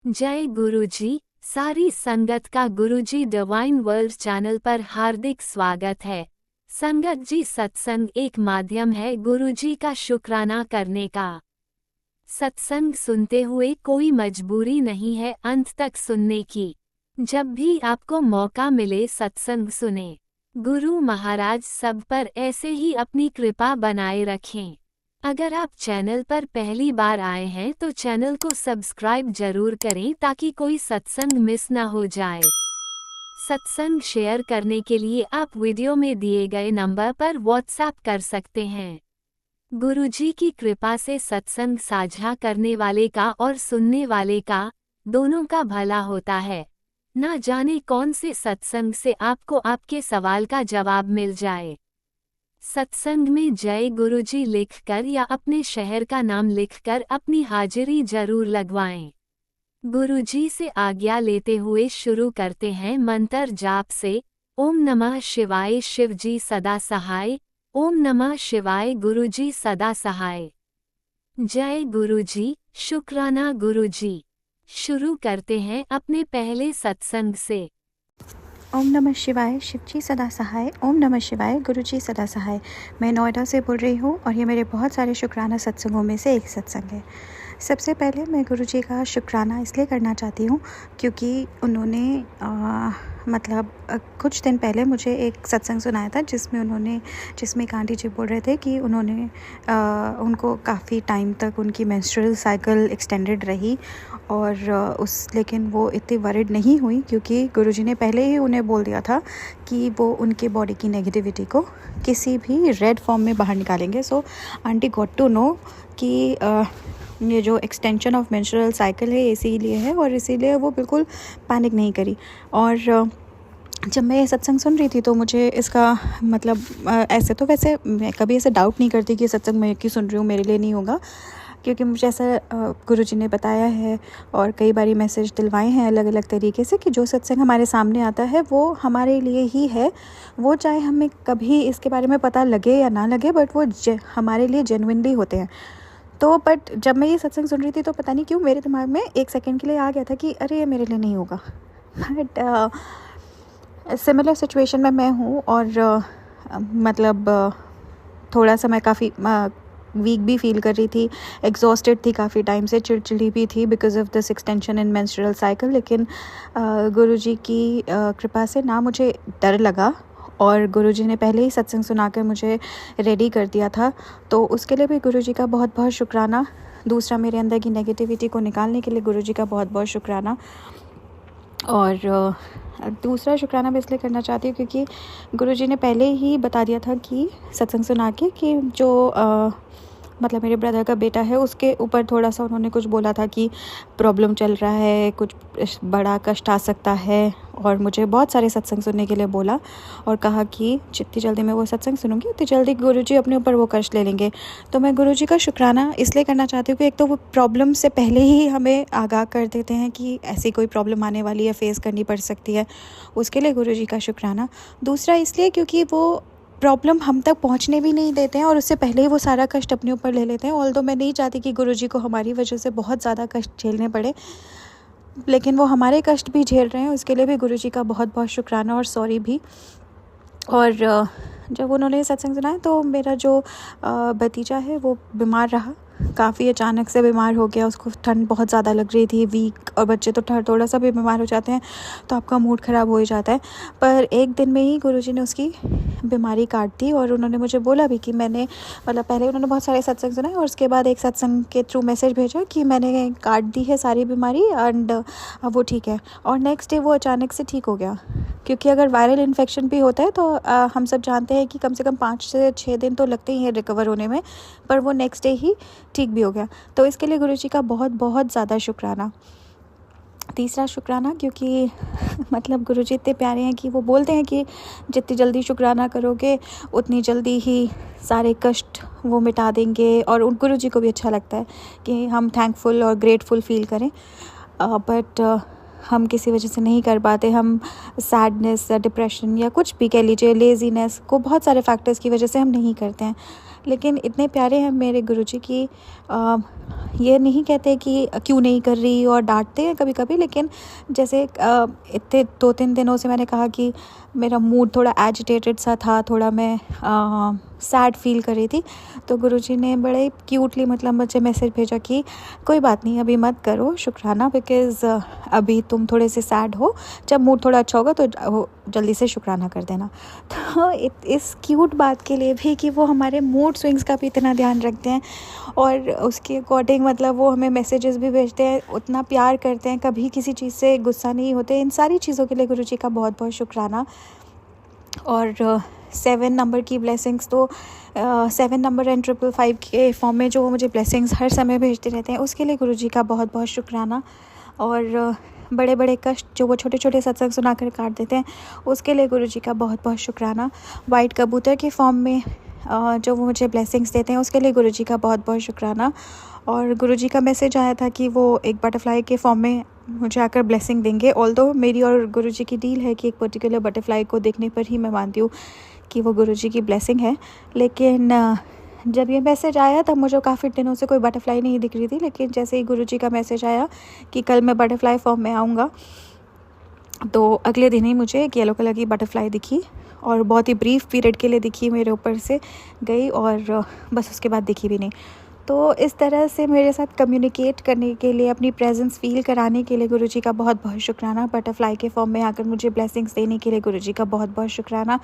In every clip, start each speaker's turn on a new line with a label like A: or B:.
A: जय गुरुजी। सारी संगत का गुरुजी डिवाइन वर्ल्ड चैनल पर हार्दिक स्वागत है। संगत जी, सत्संग एक माध्यम है गुरुजी का शुक्राना करने का। सत्संग सुनते हुए कोई मजबूरी नहीं है अंत तक सुनने की। जब भी आपको मौका मिले सत्संग सुने। गुरु महाराज सब पर ऐसे ही अपनी कृपा बनाए रखें। अगर आप चैनल पर पहली बार आए हैं तो चैनल को सब्सक्राइब जरूर करें ताकि कोई सत्संग मिस ना हो जाए। सत्संग शेयर करने के लिए आप वीडियो में दिए गए नंबर पर व्हाट्सएप कर सकते हैं। गुरुजी की कृपा से सत्संग साझा करने वाले का और सुनने वाले का दोनों का भला होता है। ना जाने कौन से सत्संग से आपको आपके सवाल का जवाब मिल जाए। सत्संग में जय गुरुजी लिखकर या अपने शहर का नाम लिखकर अपनी हाजिरी जरूर लगवाएं। गुरुजी से आज्ञा लेते हुए शुरू करते हैं मंत्र जाप से। ओम नमः शिवाय शिवजी सदा सहाय। ओम नमः शिवाय गुरुजी सदा सहाय। जय गुरुजी, शुक्राना गुरुजी। शुरू करते हैं अपने पहले सत्संग से।
B: ओम नमः शिवाय शिवजी सदा सहाय। ओम नमः शिवाय गुरुजी सदा सहाय। मैं नोएडा से बोल रही हूँ और ये मेरे बहुत सारे शुक्राना सत्संगों में से एक सत्संग है। सबसे पहले मैं गुरुजी का शुक्राना इसलिए करना चाहती हूँ क्योंकि उन्होंने कुछ दिन पहले मुझे एक सत्संग सुनाया था जिसमें एक आंटी जी बोल रहे थे कि उनको काफ़ी टाइम तक उनकी मेंस्ट्रुअल साइकिल एक्सटेंडेड रही और लेकिन वो इतनी वरिड नहीं हुई क्योंकि गुरुजी ने पहले ही उन्हें बोल दिया था कि वो उनके बॉडी की नेगेटिविटी को किसी भी रेड फॉर्म में बाहर निकालेंगे। सो आंटी गॉट टू नो कि ये जो एक्सटेंशन ऑफ मेंस्ट्रुअल साइकिल है इसीलिए है और इसीलिए वो बिल्कुल पैनिक नहीं करी। और जब मैं ये सत्संग सुन रही थी तो मुझे इसका ऐसे तो वैसे मैं कभी ऐसे डाउट नहीं करती कि सत्संग मैं क्यों सुन रही हूँ, मेरे लिए नहीं होगा, क्योंकि मुझे ऐसा गुरुजी ने बताया है और कई बारी मैसेज दिलवाए हैं अलग अलग तरीके से कि जो सत्संग हमारे सामने आता है वो हमारे लिए ही है। वो चाहे हमें कभी इसके बारे में पता लगे या ना लगे, बट वो हमारे लिए जेन्युइनली होते हैं। तो बट जब मैं ये सत्संग सुन रही थी तो पता नहीं क्यों मेरे दिमाग में एक सेकंड के लिए आ गया था कि अरे ये मेरे लिए नहीं होगा। बट सिमिलर सिचुएशन में मैं हूँ और थोड़ा सा मैं काफ़ी वीक भी फील कर रही थी, एग्जॉस्टेड थी काफ़ी टाइम से, चिड़चिड़ी भी थी because of this extension in menstrual cycle. लेकिन गुरुजी की कृपा से ना मुझे डर लगा और गुरुजी ने पहले ही सत्संग सुनाकर मुझे रेडी कर दिया था, तो उसके लिए भी गुरुजी का बहुत बहुत शुक्राना। दूसरा, मेरे अंदर की नेगेटिविटी को निकालने के लिए गुरुजी का बहुत बहुत शुक्राना। और दूसरा शुक्राना मैं इसलिए करना चाहती हूँ क्योंकि गुरुजी ने पहले ही बता दिया था कि सत्संग सुना के कि जो मेरे ब्रदर का बेटा है उसके ऊपर थोड़ा सा उन्होंने कुछ बोला था कि प्रॉब्लम चल रहा है, कुछ बड़ा कष्ट आ सकता है, और मुझे बहुत सारे सत्संग सुनने के लिए बोला और कहा कि जितनी जल्दी मैं वो सत्संग सुनूंगी उतनी जल्दी गुरुजी अपने ऊपर वो कष्ट ले लेंगे। तो मैं गुरुजी का शुक्राना इसलिए करना चाहती हूँ कि एक तो वो प्रॉब्लम से पहले ही हमें आगाह कर देते हैं कि ऐसी कोई प्रॉब्लम आने वाली है, फेस करनी पड़ सकती है, उसके लिए गुरुजी का शुक्राना। दूसरा इसलिए क्योंकि वो प्रॉब्लम हम तक पहुंचने भी नहीं देते हैं और उससे पहले ही वो सारा कष्ट अपने ऊपर ले लेते हैं। ऑल्दो मैं नहीं चाहती कि गुरुजी को हमारी वजह से बहुत ज़्यादा कष्ट झेलने पड़े, लेकिन वो हमारे कष्ट भी झेल रहे हैं, उसके लिए भी गुरुजी का बहुत बहुत शुक्राना और सॉरी भी। और जब उन्होंने सत्संग सुनाया तो मेरा जो भतीजा है वो बीमार रहा, काफ़ी अचानक से बीमार हो गया, उसको ठंड बहुत ज़्यादा लग रही थी, वीक, और बच्चे तो थोड़ा सा भी बीमार हो जाते हैं तो आपका मूड ख़राब हो ही जाता है। पर एक दिन में ही गुरुजी ने उसकी बीमारी काट दी और उन्होंने मुझे बोला भी कि मैंने पहले उन्होंने बहुत सारे सत्संग सुनाए और उसके बाद एक सत्संग के थ्रू मैसेज भेजा कि मैंने काट दी है सारी बीमारी एंड अब वो ठीक है। और नेक्स्ट डे वो अचानक से ठीक हो गया, क्योंकि अगर वायरल इन्फेक्शन भी होता है तो हम सब जानते हैं कि कम से कम 5 से 6 दिन तो लगते ही हैं रिकवर होने में, पर वो नेक्स्ट डे ही ठीक भी हो गया। तो इसके लिए गुरुजी का बहुत बहुत ज़्यादा शुक्राना। तीसरा शुक्राना क्योंकि गुरुजी इतने प्यारे हैं कि वो बोलते हैं कि जितनी जल्दी शुक्राना करोगे उतनी जल्दी ही सारे कष्ट वो मिटा देंगे, और उन गुरुजी को भी अच्छा लगता है कि हम थैंकफुल और ग्रेटफुल फील करें। बट हम किसी वजह से नहीं कर पाते, हम सैडनेस या डिप्रेशन या कुछ भी कह लीजिए, लेज़ीनेस को, बहुत सारे फैक्टर्स की वजह से हम नहीं करते हैं। लेकिन इतने प्यारे हैं मेरे गुरुजी कि ये नहीं कहते कि क्यों नहीं कर रही, और डांटते हैं कभी कभी। लेकिन जैसे इतने 2-3 दिनों से मैंने कहा कि मेरा मूड थोड़ा एजिटेटेड सा था, थोड़ा मैं सैड फील कर रही थी, तो गुरुजी ने बड़े क्यूटली मतलब मुझे मैसेज भेजा कि कोई बात नहीं, अभी मत करो शुक्राना, बिकॉज़ अभी तुम थोड़े से सैड हो, जब मूड थोड़ा अच्छा होगा तो जल्दी से शुक्राना कर देना। तो इस क्यूट बात के लिए भी कि वो हमारे मूड स्विंग्स का भी इतना ध्यान रखते हैं, और उसके अकॉर्डिंग मतलब वो हमें मैसेजेस भी भेजते हैं, उतना प्यार करते हैं, कभी किसी चीज़ से गुस्सा नहीं होते। इन सारी चीज़ों के लिए गुरुजी का बहुत बहुत शुक्राना। और 7 नंबर की ब्लेसिंग्स तो 7 नंबर एंड 555 के फॉर्म में जो मुझे ब्लेसिंग्स हर समय भेजते रहते हैं, उसके लिए गुरुजी का बहुत बहुत शुक्राना। और बड़े बड़े कष्ट जो वो छोटे छोटे सत्संग सुनाकर काट देते हैं, उसके लिए गुरुजी का बहुत बहुत शुक्राना। वाइट कबूतर के फॉर्म में जो वो मुझे ब्लेसिंग्स देते हैं, उसके लिए गुरुजी का बहुत बहुत शुक्राना। और गुरुजी का मैसेज आया था कि वो एक बटरफ्लाई के फॉर्म में मुझे आकर ब्लेसिंग देंगे। ऑल्दो मेरी और गुरुजी की डील है कि एक पर्टिकुलर बटरफ्लाई को देखने पर ही मैं मानती हूँ कि वो गुरुजी की ब्लेसिंग है। लेकिन जब ये मैसेज आया तब मुझे काफ़ी दिनों से कोई बटरफ्लाई नहीं दिख रही थी, लेकिन जैसे ही गुरुजी का मैसेज आया कि कल मैं बटरफ्लाई फॉर्म में आऊँगा, तो अगले दिन ही मुझे एक येलो कलर की बटरफ्लाई दिखी, और बहुत ही ब्रीफ पीरियड के लिए दिखी, मेरे ऊपर से गई और बस उसके बाद दिखी भी नहीं। तो इस तरह से मेरे साथ कम्युनिकेट करने के लिए, अपनी प्रेजेंस फ़ील कराने के लिए गुरुजी का बहुत बहुत शुक्राना। बटरफ्लाई के फॉर्म में आकर मुझे ब्लेसिंग्स देने के लिए गुरुजी का बहुत बहुत शुक्राना।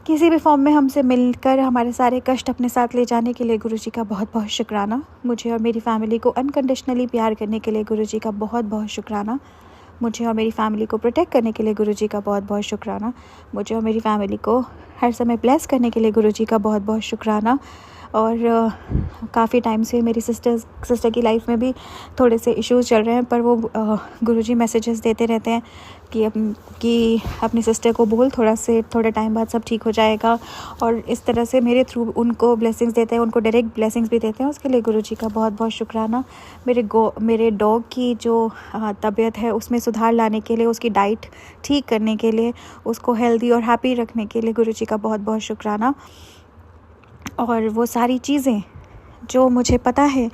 B: किसी भी फॉर्म में हमसे मिलकर हमारे सारे कष्ट अपने साथ ले जाने के लिए गुरुजी का बहुत बहुत शुक्राना। मुझे और मेरी फैमिली को अनकंडीशनली प्यार करने के लिए गुरुजी का बहुत बहुत शुक्राना। मुझे और मेरी फैमिली को प्रोटेक्ट करने के लिए गुरुजी का बहुत बहुत शुक्राना। मुझे और मेरी फैमिली को हर समय ब्लेस करने के लिए गुरुजी का बहुत बहुत शुक्राना। और काफ़ी टाइम से मेरी सिस्टर की लाइफ में भी थोड़े से इश्यूज़ चल रहे हैं, पर वो गुरुजी मैसेजेस देते रहते हैं कि अपनी सिस्टर को बोल, थोड़े टाइम बाद सब ठीक हो जाएगा। और इस तरह से मेरे थ्रू उनको ब्लेसिंग्स देते हैं, उनको डायरेक्ट ब्लेसिंग्स भी देते हैं। उसके लिए गुरुजी का बहुत बहुत शुक्राना। मेरे डॉग की जो तबीयत है उसमें सुधार लाने के लिए, उसकी डाइट ठीक करने के लिए, उसको हेल्दी और हैप्पी रखने के लिए गुरुजी का बहुत बहुत शुक्राना। और वो सारी चीज़ें जो मुझे पता है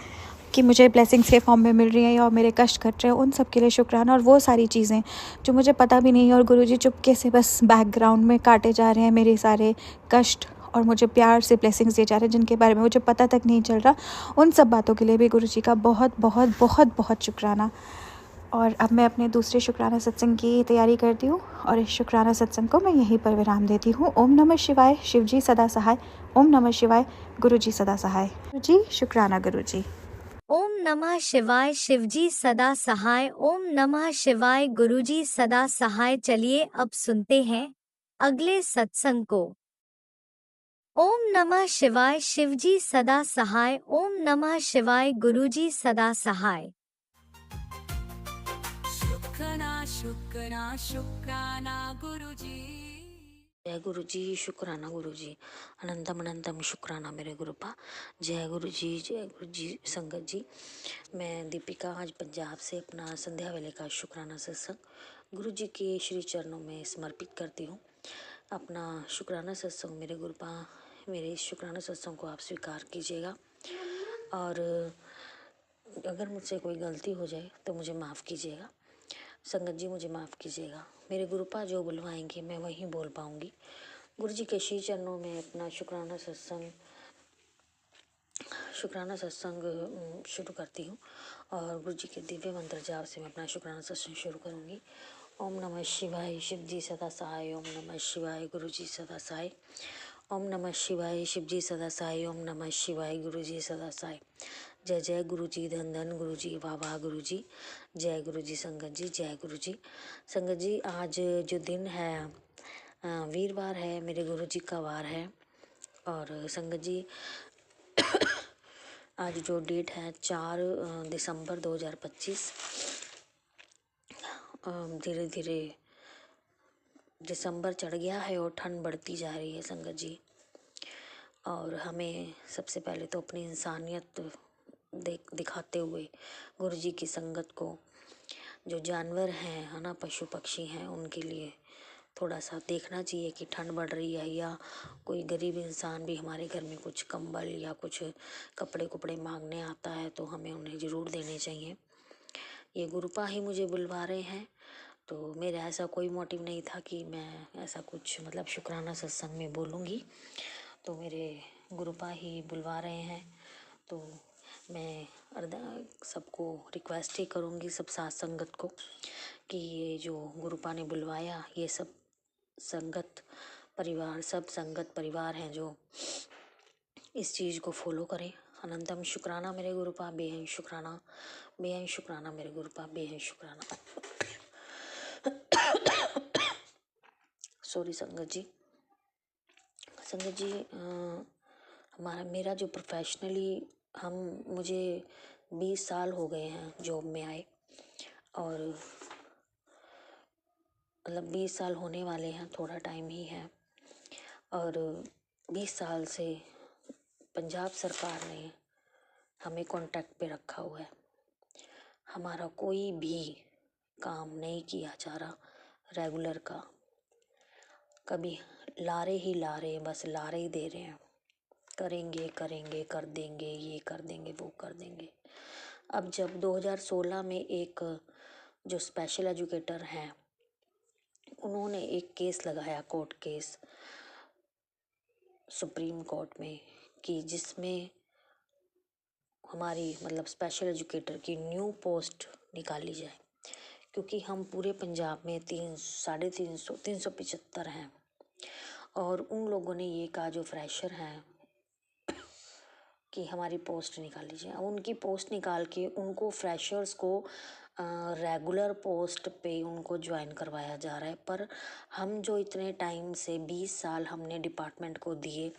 B: कि मुझे ब्लेसिंग्स के फॉर्म में मिल रही हैं और मेरे कष्ट कट रहे हैं, उन सब के लिए शुक्राना। और वो सारी चीज़ें जो मुझे पता भी नहीं है और गुरुजी चुपके से बस बैकग्राउंड में काटे जा रहे हैं मेरे सारे कष्ट, और मुझे प्यार से ब्लेसिंग्स दिए जा रहे हैं जिनके बारे में मुझे पता तक नहीं चल रहा, उन सब बातों के लिए भी गुरुजी का बहुत बहुत बहुत बहुत शुक्राना। और अब मैं अपने दूसरे शुक्राना सत्संग की तैयारी करती हूँ, और इस शुक्राना सत्संग को मैं यहीं पर विराम देती हूँ। ओम नमः शिवाय, शिवजी सदा सहाय। ओम नमः शिवाय, गुरुजी सदा सहाय। गुरुजी शुक्राना गुरुजी।
A: ओम नमः शिवाय, शिवजी सदा सहाय। ओम नमः शिवाय, गुरुजी सदा सहाय। चलिए अब सुनते हैं अगले सत्संग को। ओम नमः शिवाय, शिवजी सदा सहाय। ओम नमः शिवाय, गुरुजी सदा सहाय।
C: शुक्राना गुरुजी। जय गुरुजी, शुक्राना गुरुजी, अनंतम अनंतम शुक्राना मेरे गुरुपा। जय गुरुजी संगत जी। मैं दीपिका आज पंजाब से अपना संध्या वेले का शुक्राना सत्संग गुरुजी के श्री चरणों में समर्पित करती हूँ। अपना शुक्राना सत्संग मेरे गुरुपा, मेरे इस शुक्राना सत्संग को आप स्वीकार कीजिएगा, और अगर मुझसे कोई गलती हो जाए तो मुझे माफ़ कीजिएगा। संगत जी मुझे माफ़ कीजिएगा। मेरे गुरुपा जो बुलवाएंगे मैं वहीं बोल पाऊँगी। गुरु जी के श्री चरणों में अपना शुक्राना सत्संग शुरू करती हूँ, और गुरु जी के दिव्य मंत्र जाप से मैं अपना शुक्राना सत्संग शुरू करूँगी। ओम नमः शिवाय, शिव जी सदा सहाय। ओम नमः शिवाय, गुरु जी सदा सहाय। ओम नमः शिवाय, शिव जी सदा सहाय। ओम नमः शिवाय, गुरु जी सदा सहाय। जय जय गुरु जी, धन धन गुरु जी, वाह वाह गुरु जी। जय गुरु जी संगत जी, जय गुरु जी। संगत जी आज जो दिन है वीरवार है, मेरे गुरु जी का वार है। और संगत जी आज जो डेट है 4 दिसंबर 2025, धीरे धीरे दिसंबर चढ़ गया है और ठंड बढ़ती जा रही है संगत जी। और हमें सबसे पहले तो अपनी इंसानियत दिखाते हुए गुरु जी की संगत को, जो जानवर हैं है ना, पशु पक्षी हैं, उनके लिए थोड़ा सा देखना चाहिए कि ठंड बढ़ रही है या कोई गरीब इंसान भी हमारे घर में कुछ कंबल या कुछ कपड़े कुपड़े मांगने आता है तो हमें उन्हें ज़रूर देने चाहिए। ये गुरुपा ही मुझे बुलवा रहे हैं, तो मेरा ऐसा कोई मोटिव नहीं था कि मैं ऐसा कुछ मतलब शुक्राना सत्संग में बोलूँगी, तो मेरे गुरुपा ही बुलवा रहे हैं। तो मैं सबको रिक्वेस्ट ही करूँगी, सब साथ संगत को, कि ये जो गुरुपा ने बुलवाया ये सब संगत परिवार, सब संगत परिवार हैं जो इस चीज़ को फॉलो करें। अनंतम शुक्राना मेरे गुरुपा, बेहद शुक्राना, बेहद शुक्राना मेरे गुरुपा, बेहद शुक्राना। सॉरी संगत जी। संगत जी, मेरा जो प्रोफेशनली मुझे 20 साल हो गए हैं जॉब में आए, और मतलब 20 साल होने वाले हैं, थोड़ा टाइम ही है। और 20 साल से पंजाब सरकार ने हमें कॉन्ट्रैक्ट पे रखा हुआ है। हमारा कोई भी काम नहीं किया जा रहा रेगुलर का, कभी लारे ही लारे, बस लारे ही दे रहे हैं, करेंगे करेंगे, कर देंगे, ये कर देंगे, वो कर देंगे। अब जब 2016 में एक जो स्पेशल एजुकेटर हैं उन्होंने एक केस लगाया, कोर्ट केस सुप्रीम कोर्ट में, कि जिसमें हमारी मतलब स्पेशल एजुकेटर की न्यू पोस्ट निकाली जाए, क्योंकि हम पूरे पंजाब में 375 हैं, और उन लोगों ने ये कहा जो फ्रेशर हैं कि हमारी पोस्ट निकाली जाए। उनकी पोस्ट निकाल के उनको फ्रेशर्स को रेगुलर पोस्ट पे उनको ज्वाइन करवाया जा रहा है। पर हम जो इतने टाइम से 20 साल हमने डिपार्टमेंट को दिए,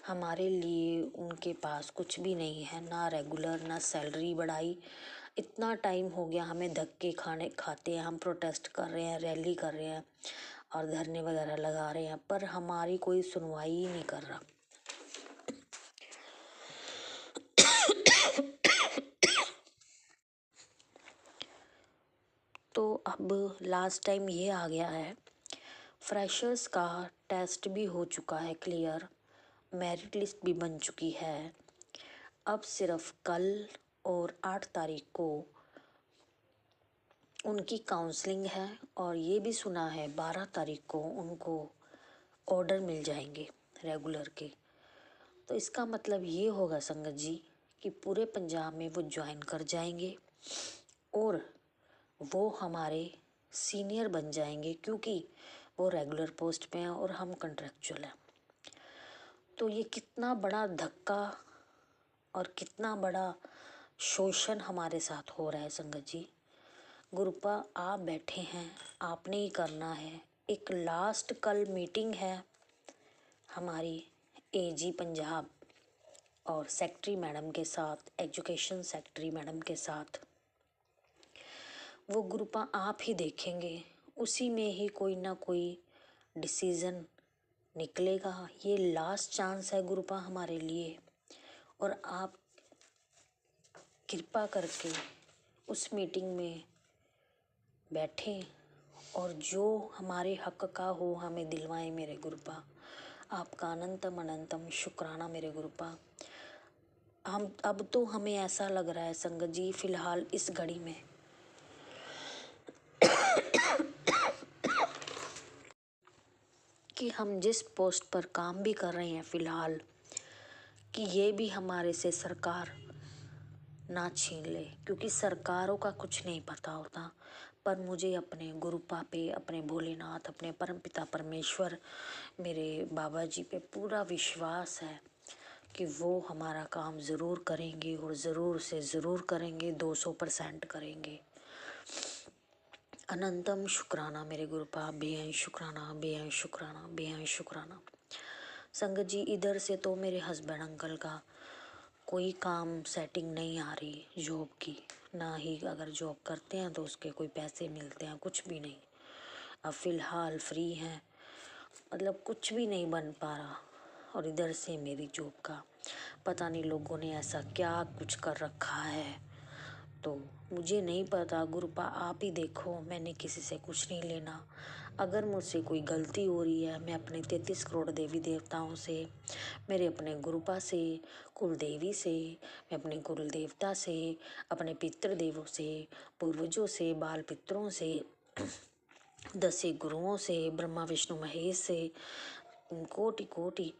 C: हमारे लिए उनके पास कुछ भी नहीं है, ना रेगुलर ना सैलरी बढ़ाई। इतना टाइम हो गया, हमें धक्के खाते हैं, हम प्रोटेस्ट कर रहे हैं, रैली कर रहे हैं और धरने वगैरह लगा रहे हैं, पर हमारी कोई सुनवाई ही नहीं कर रहा। तो अब लास्ट टाइम ये आ गया है, फ्रेशर्स का टेस्ट भी हो चुका है क्लियर, मेरिट लिस्ट भी बन चुकी है। अब सिर्फ कल और 8 तारीख को उनकी काउंसलिंग है, और ये भी सुना है 12 तारीख को उनको ऑर्डर मिल जाएंगे रेगुलर के। तो इसका मतलब ये होगा संगत जी कि पूरे पंजाब में वो ज्वाइन कर जाएंगे और वो हमारे सीनियर बन जाएंगे, क्योंकि वो रेगुलर पोस्ट पे हैं और हम कॉन्ट्रैक्चुअल हैं। तो ये कितना बड़ा धक्का और कितना बड़ा शोषण हमारे साथ हो रहा है संगत जी। गुरुपा आप बैठे हैं, आपने ही करना है। एक लास्ट कल मीटिंग है हमारी एजी पंजाब और सेक्रेटरी मैडम के साथ, एजुकेशन सेक्रेटरी मैडम के साथ। वो गुरुपा आप ही देखेंगे, उसी में ही कोई ना कोई डिसीज़न निकलेगा। ये लास्ट चांस है गुरुपा हमारे लिए, और आप कृपा करके उस मीटिंग में बैठें और जो हमारे हक का हो हमें दिलवाएं मेरे गुरुपा। आपका अनंतम अनंतम शुक्राना मेरे गुरुपा। अब तो हमें ऐसा लग रहा है संगत जी, फिलहाल इस घड़ी में कि हम जिस पोस्ट पर काम भी कर रहे हैं फिलहाल, कि ये भी हमारे से सरकार ना छीन ले, क्योंकि सरकारों का कुछ नहीं पता होता। पर मुझे अपने गुरुपा पे, अपने भोलेनाथ, अपने परमपिता परमेश्वर, मेरे बाबा जी पे पूरा विश्वास है कि वो हमारा काम ज़रूर करेंगे, और ज़रूर से ज़रूर करेंगे, 200% करेंगे। अनंतम शुक्राना मेरे गुरुपा, बेहद शुक्राना, बेहद शुक्राना, बेहद शुक्राना। संगत जी, इधर से तो मेरे हस्बैंड अंकल का कोई काम सेटिंग नहीं आ रही जॉब की, ना ही अगर जॉब करते हैं तो उसके कोई पैसे मिलते हैं, कुछ भी नहीं। अब फ़िलहाल फ्री हैं, मतलब कुछ भी नहीं बन पा रहा। और इधर से मेरी जॉब का पता नहीं लोगों ने ऐसा क्या कुछ कर रखा है, तो मुझे नहीं पता गुरुपा, आप ही देखो, मैंने किसी से कुछ नहीं लेना। अगर मुझसे कोई गलती हो रही है, मैं अपने 33 करोड़ देवी देवताओं से, मेरे अपने गुरुपा से, कुल देवी से, मैं अपने कुल देवता से, अपने पितृ देवों से, पूर्वजों से, बाल पितरों से, 10 गुरुओं से, ब्रह्मा विष्णु महेश से, कोटि कोटि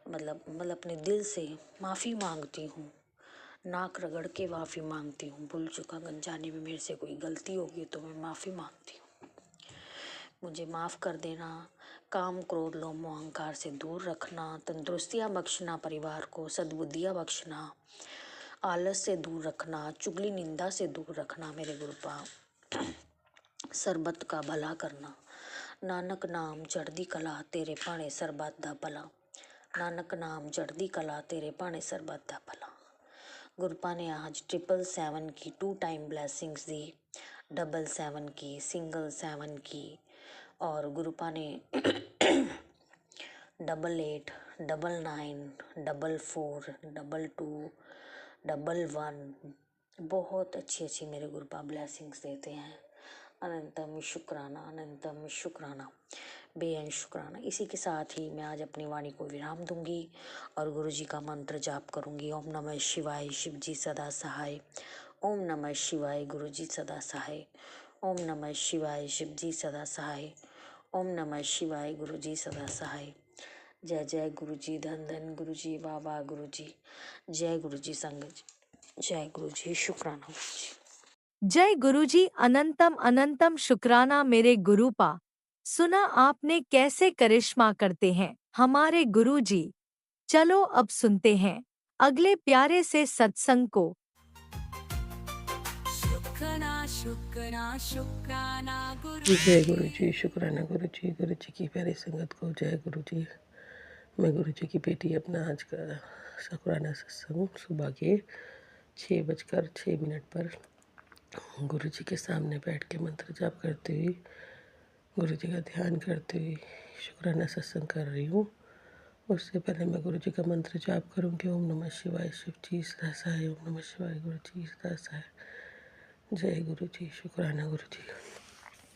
C: मतलब अपने दिल से माफ़ी मांगती हूँ। नाक रगड़ के माफ़ी मांगती हूँ। भूल चुका अनजाने में मेरे से कोई गलती होगी तो मैं माफ़ी मांगती हूँ। मुझे माफ़ कर देना। काम क्रोध लोभ मोह अहंकार से दूर रखना, तंदुरुस्तियाँ बख्शना, परिवार को सद्बुद्धियाँ बख्शना, आलस से दूर रखना, चुगली निंदा से दूर रखना मेरे गुरुपा। सरबत का भला करना। नानक नाम चढ़दी कला, तेरे भाणे सरबत दा भला। नानक नाम चढ़दी कला, तेरे भाणे सरबत दा भला। गुरुपा ने आज 777 की 2 टाइम ब्लेसिंग्स दी, 777 की, सिंगल 7 की, और गुरुपा ने 88, 99, 44, 22, 11 बहुत अच्छी अच्छी मेरे गुरुपा ब्लेसिंग्स देते हैं। अनंतम शुक्राना, अनंतम शुक्राना, बेअंत शुक्राना। इसी के साथ ही मैं आज अपनी वाणी को विराम दूंगी और गुरु जी का मंत्र जाप करूंगी। ओम नमः शिवाय, शिव जी सदा सहाय। ओम नमः शिवाय, गुरु जी सदा सहाय। ओम नमः शिवाय, शिव जी सदा सहाय। ओम नमः शिवाय, गुरु जी सदा सहाय। जय जय गुरु जी, धन धन गुरु जी, वाह वाह गुरु जी। जय गुरु जी संगत जी, जय गुरु जी, शुक्राना गुरु जी।
A: जय गुरुजी, अनंतम अनंतम शुक्राना मेरे गुरुपा। सुना आपने कैसे करिश्मा करते हैं हमारे गुरुजी। चलो अब सुनते हैं अगले प्यारे से सत्संग को।
D: शुक्राना शुक्राना शुक्राना
E: जय गुरु जी, शुक्राना गुरु जी की प्यारी संगत को जय गुरु जी। मैं गुरु जी की बेटी अपना आज का शुक्राना सत्संग सुबह के 6:06 पर गुरु जी के सामने बैठ के मंत्र जाप करते हुए, गुरु जी का ध्यान करते हुए शुक्राना सत्संग कर रही हूँ। उससे पहले मैं गुरु जी का मंत्र जाप करूँगी। ओम नमः शिवाय, शिव जी सदा सहाय। ओम नमः शिवाय, गुरु जी सदा सहाय। जय गुरु जी, शुक्राना गुरु जी,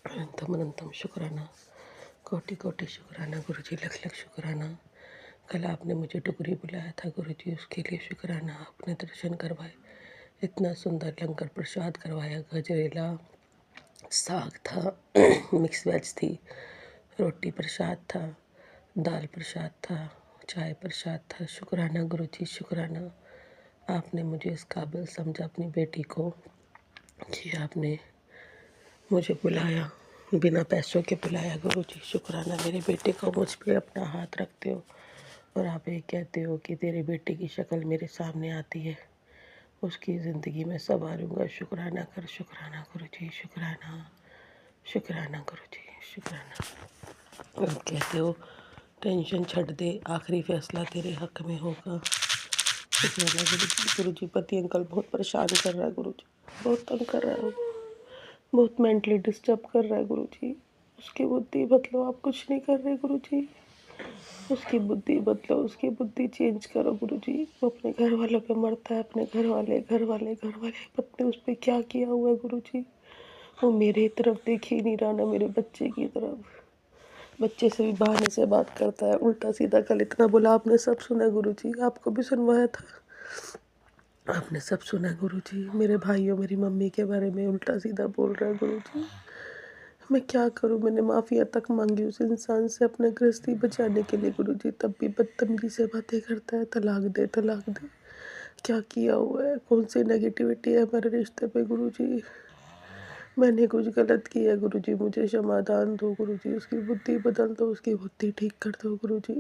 E: अनंतम अनंतम शुक्राना, कोटि कोटि शुक्राना गुरु जी, लख लख शुक्राना। कल आपने मुझे टुकड़ी बुलाया था गुरु जी, उसके लिए शुक्राना। आपने दर्शन करवाए, इतना सुंदर लंगर प्रसाद करवाया। गजरेला साग था, मिक्स वेज थी, रोटी प्रसाद था, दाल प्रसाद था, चाय प्रसाद था। शुक्राना गुरु जी, शुक्राना। आपने मुझे इस काबिल समझा अपनी बेटी को कि आपने मुझे बुलाया, बिना पैसों के बुलाया गुरु जी। शुक्राना मेरे बेटे को मुझ पे अपना हाथ रखते हो और आप ये कहते हो कि तेरे बेटे की शक्ल मेरे सामने आती है, उसकी ज़िंदगी में संवारूंगा। शुक्राना कर, शुक्राना गुरु जी, शुक्राना, शुक्राना गुरु जी, शुक्राना। आप कहते हो टेंशन छੱਡ दे, आखिरी फैसला तेरे हक में होगा। शुक्राना गुरु जी। गुरु जी, पति अंकल बहुत परेशान कर रहा है गुरु जी, बहुत तंग कर रहा है, बहुत मेंटली डिस्टर्ब कर रहा है गुरु जी। उसकी बुद्धि बदलो, आप कुछ नहीं कर रहे गुरु जी। उसकी बुद्धि बदलो, उसकी बुद्धि चेंज करो गुरु जी। वो अपने घर वालों पे मरता है, अपने घर वाले पत्नी उस पर क्या किया हुआ है गुरु जी। वो मेरे तरफ देख ही नहीं रहा, ना मेरे बच्चे की तरफ। बच्चे से भी बहाने से बात करता है, उल्टा सीधा। कल इतना बोला, आपने सब सुना गुरु जी, आपको भी सुनवाया था, आपने सब सुना गुरु जी। मेरे भाइयों, मेरी मम्मी के बारे में उल्टा सीधा बोल रहा है गुरु जी। मैं क्या करूं? मैंने माफ़िया तक मांगी उस इंसान से अपने गृहस्थी बचाने के लिए गुरु जी, तब भी बदतमीजी से बातें करता है। तलाक दे, तलाक दे। क्या किया हुआ है? कौन सी नेगेटिविटी है हमारे रिश्ते पे गुरु जी? मैंने कुछ गलत किया है गुरु जी, मुझे समाधान दो गुरु जी। उसकी बुद्धि बदल दो, उसकी बुद्धि ठीक कर दो गुरु जी।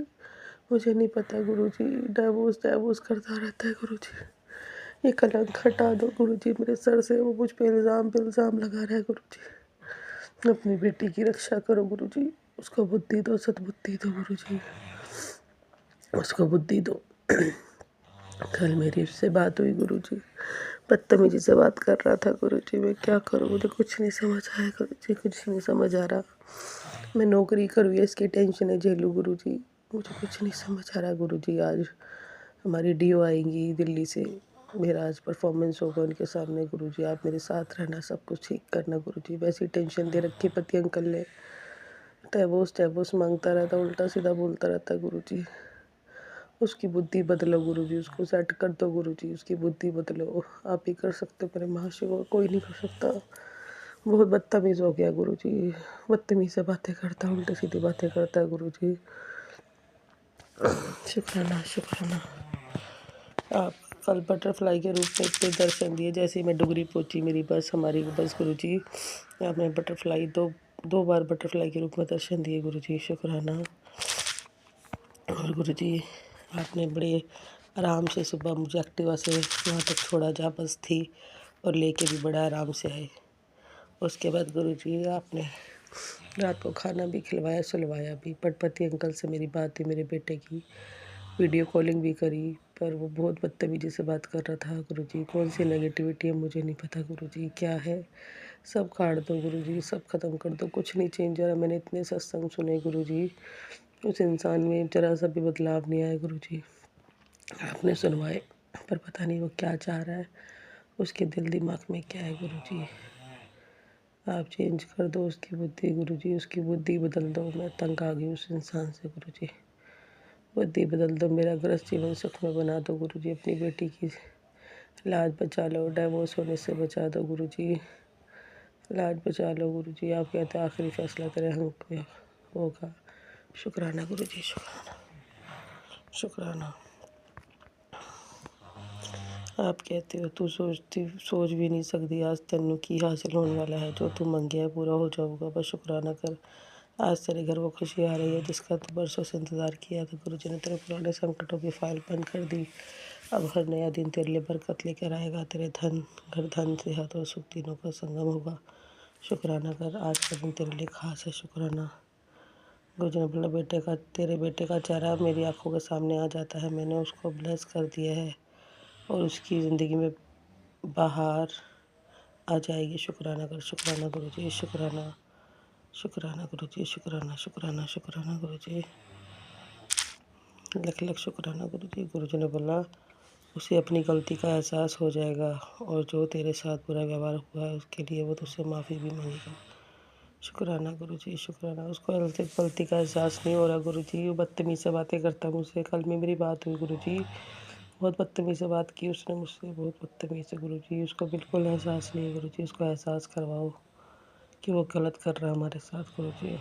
E: मुझे नहीं पता गुरु जी, डाइवोर्स करता रहता है गुरु जी। ये कलंक हटा दो गुरु जी मेरे सर से। वो मुझ पे इल्ज़ाम लगा रहा है गुरु जी। अपनी बेटी की रक्षा करो गुरु जी, उसको बुद्धि दो, सद्बुद्धि दो गुरु जी, उसको बुद्धि दो। कल मेरी उससे बात हुई गुरु जी, बदतमीजी से बात कर रहा था गुरु जी। मैं क्या करूं? मुझे कुछ नहीं समझ आया गुरु जी, कुछ नहीं समझ आ रहा। मैं नौकरी करूँ या इसकी टेंशन है झेलूँ गुरु जी, मुझे कुछ नहीं समझ आ रहा गुरु जी। आज हमारी डीओ आएंगी दिल्ली से, मेरा आज परफॉर्मेंस होगा उनके सामने। गुरुजी आप मेरे साथ रहना, सब कुछ ठीक करना गुरुजी। वैसी टेंशन दे रखी पति अंकल ने, टैबोस मांगता रहता, उल्टा सीधा बोलता रहता है गुरुजी। उसकी बुद्धि बदलो गुरुजी, उसको सेट कर दो गुरुजी, उसकी बुद्धि बदलो। आप ही कर सकते हो मेरे महाशिव, और कोई नहीं कर सकता। बहुत बदतमीज़ हो गया गुरुजी, बदतमीज़ से बातें करता है, उल्टी सीधी बातें करता है गुरुजी। शुक्राना शुक्राना, आप कल बटरफ्लाई के रूप में इतने दर्शन दिए। जैसे ही मैं डुगरी पहुंची, मेरी बस, हमारी बस गुरुजी, आपने बटरफ्लाई दो बार बटरफ्लाई के रूप में दर्शन दिए गुरुजी। शुक्राना। और गुरुजी आपने बड़े आराम से सुबह मुझे एक्टिवा से वहाँ तक छोड़ा जहाँ बस थी, और लेके भी बड़ा आराम से आए। उसके बाद गुरुजी आपने रात को खाना भी खिलवाया, सुलवाया भी। पटपति अंकल से मेरी बात हुई, मेरे बेटे की वीडियो कॉलिंग भी करी, पर वो बहुत बदतमीजी से बात कर रहा था गुरुजी। कौन सी नेगेटिविटी है मुझे नहीं पता गुरुजी, क्या है। सब काट दो गुरुजी, सब ख़त्म कर दो, कुछ नहीं चेंज हो रहा। मैंने इतने सत्संग सुने गुरुजी, उस इंसान में जरा सा भी बदलाव नहीं आया गुरुजी। आपने सुनवाए, पर पता नहीं वो क्या चाह रहा है, उसके दिल दिमाग में क्या है गुरुजी। आप चेंज कर दो उसकी बुद्धि गुरुजी, उसकी बुद्धि बदल दो। मैं तंग आ गई उस इंसान से गुरुजी। बुद्धि बदल दो, मेरा गृहस्थ जीवन सुख में बना दो गुरुजी। अपनी बेटी की लाज बचा लो, डाइवोर्स होने से बचा दो गुरुजी, लाज बचा लो गुरुजी। आप कहते हैं आखिरी फैसला तेरे हक में होगा। शुक्राना गुरुजी, शुक्राना शुक्राना। आप कहते हो तू सोच भी नहीं सकती, आज तेनू की हासिल होने वाला है, जो तू मंगे है पूरा हो जाऊगा। बस शुक्राना कर, आज तेरे घर वो खुशी आ रही है जिसका तू बरसों से इंतज़ार किया था। गुरुजी ने तेरे पुराने संकटों की फाइल बंद कर दी। अब हर नया दिन तेरे लिए बरकत लेकर आएगा। तेरे घर धन से हाथ और सुख तीनों का संगम होगा। शुक्राना कर, आज का दिन तेरे लिए खास है। शुक्राना। गुरुजी ने बोला तेरे बेटे का चेहरा मेरी आंखों के सामने आ जाता है। मैंने उसको ब्लेस कर दिया है और उसकी ज़िंदगी में बाहर आ जाएगी। शुक्राना कर, शुक्राना गुरुजी, शुक्राना शुक्राना गुरुजी, शुक्राना शुक्राना शुक्राना गुरुजी, लख लख शुक्राना गुरुजी। गुरुजी ने बोला उसे अपनी गलती का एहसास हो जाएगा, और जो तेरे साथ बुरा व्यवहार हुआ है उसके लिए वो तुझसे माफ़ी भी मांगेगा। शुक्राना गुरुजी, शुक्राना। उसको गलती का एहसास नहीं हो रहा गुरुजी, वो बदतमीज़ से बातें करता मुझसे। कल में मेरी बात हुई गुरुजी, बहुत बदतमीज़ से बात की उसने मुझसे, बहुत बदतमीज़ से गुरुजी। उसको बिल्कुल एहसास नहीं है गुरुजी, उसको एहसास करवाओ कि वो गलत कर रहा है हमारे साथ गुरुजी,